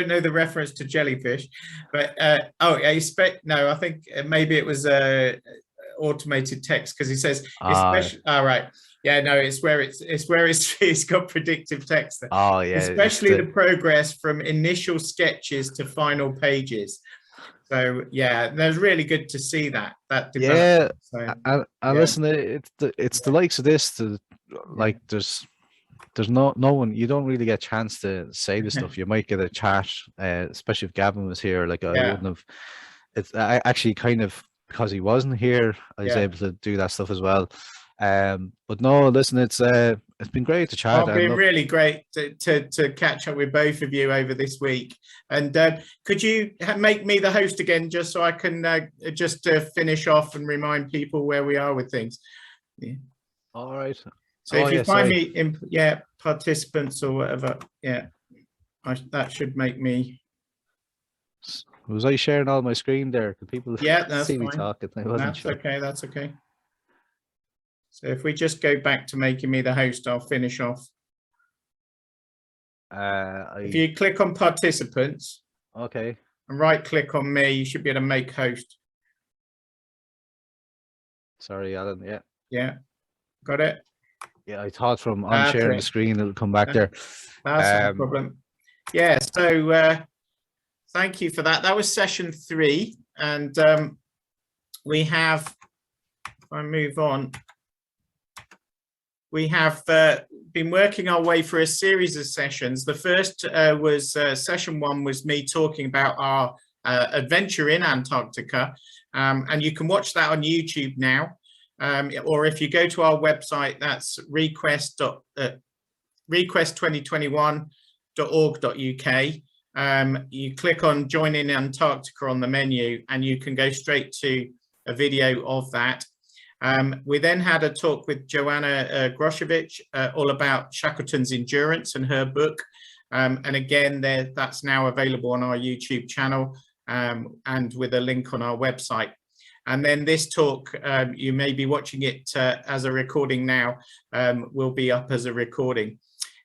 know the reference to jellyfish, but no, I think maybe it was automated text, because he says especially. All right. Yeah, no, it's where it's got predictive text there. Oh yeah, especially the progress from initial sketches to final pages. So yeah, that's really good to see that development. Yeah, so, and listen, it's the likes of this. Like there's no one, you don't really get a chance to say this stuff. You might get a chat, especially if Gavin was here. Like I wouldn't have. I actually kind of, because he wasn't here, I was able to do that stuff as well. But no, listen, it's been great to chat. It's been really great to catch up with both of you over this week. And could you make me the host again, just so I can just finish off and remind people where we are with things? Yeah. All right. So if you find me in participants or whatever, that should make me. Was I sharing all my screen there? Could people that's see fine. me talking? I wasn't That's sure. okay. That's okay. So if we just go back to making me the host, I'll finish off. If you click on participants, okay, and right click on me, you should be able to make host. Sorry, Alan. Yeah. Yeah. Got it. Yeah, I thought from unsharing the screen it'll come back there. That's no problem. Yeah. So thank you for that. That was session 3, and we have. If I move on. We have been working our way through a series of sessions. The first was session 1 was me talking about our adventure in Antarctica, and you can watch that on YouTube now, or if you go to our website, that's request2021.org.uk. You click on Join in Antarctica on the menu, and you can go straight to a video of that. We then had a talk with Joanna Groshevich all about Shackleton's endurance and her book. And again, that's now available on our YouTube channel and with a link on our website. And then this talk, you may be watching it as a recording now, will be up as a recording.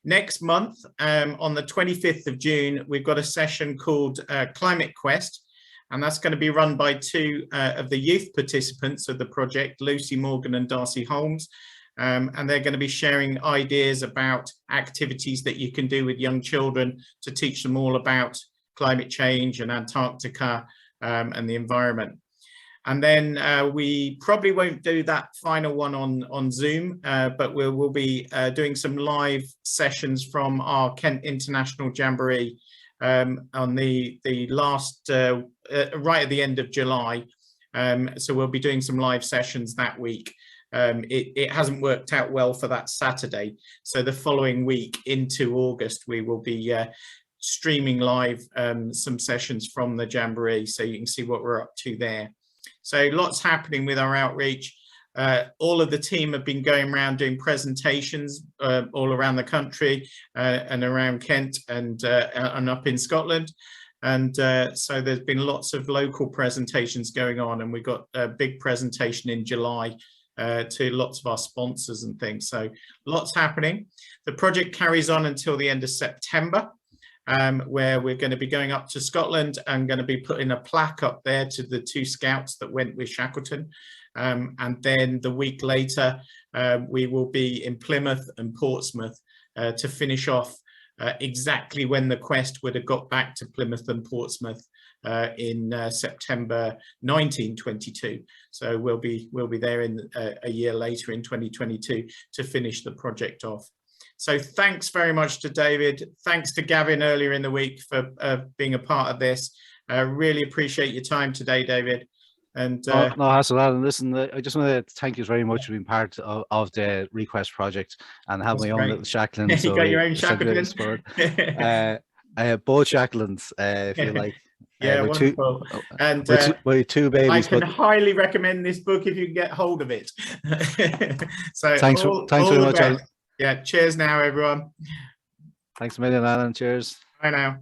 Next month, on the 25th of June, we've got a session called Climate Quest. And that's going to be run by 2 of the youth participants of the project, Lucy Morgan and Darcy Holmes. And they're going to be sharing ideas about activities that you can do with young children to teach them all about climate change and Antarctica and the environment. And then we probably won't do that final one on Zoom, but we'll be doing some live sessions from our Kent International Jamboree on the last right at the end of July, so we'll be doing some live sessions that week. It hasn't worked out well for that Saturday, so the following week into August we will be streaming live some sessions from the Jamboree, so you can see what we're up to there. So lots happening with our outreach. All of the team have been going around doing presentations all around the country and around Kent and up in Scotland. And so there's been lots of local presentations going on, and we've got a big presentation in July to lots of our sponsors and things. So lots happening. The project carries on until the end of September, where we're going to be going up to Scotland and going to be putting a plaque up there to the 2 scouts that went with Shackleton. And then the week later, we will be in Plymouth and Portsmouth to finish off exactly when the quest would have got back to Plymouth and Portsmouth in September 1922. So we'll be there in a year later in 2022 to finish the project off. So thanks very much to David. Thanks to Gavin earlier in the week for being a part of this. I really appreciate your time today, David. And no hassle. And listen, I just want to thank you very much for being part of the Request project and have my own little Shackleton. You got your own Shackleton. Both Shackletons, if you like. Yeah, wonderful. And with 2 babies. I can highly recommend this book if you can get hold of it. So thanks very much, Alan. Yeah, cheers now, everyone. Thanks a million, Alan. Cheers. Bye now.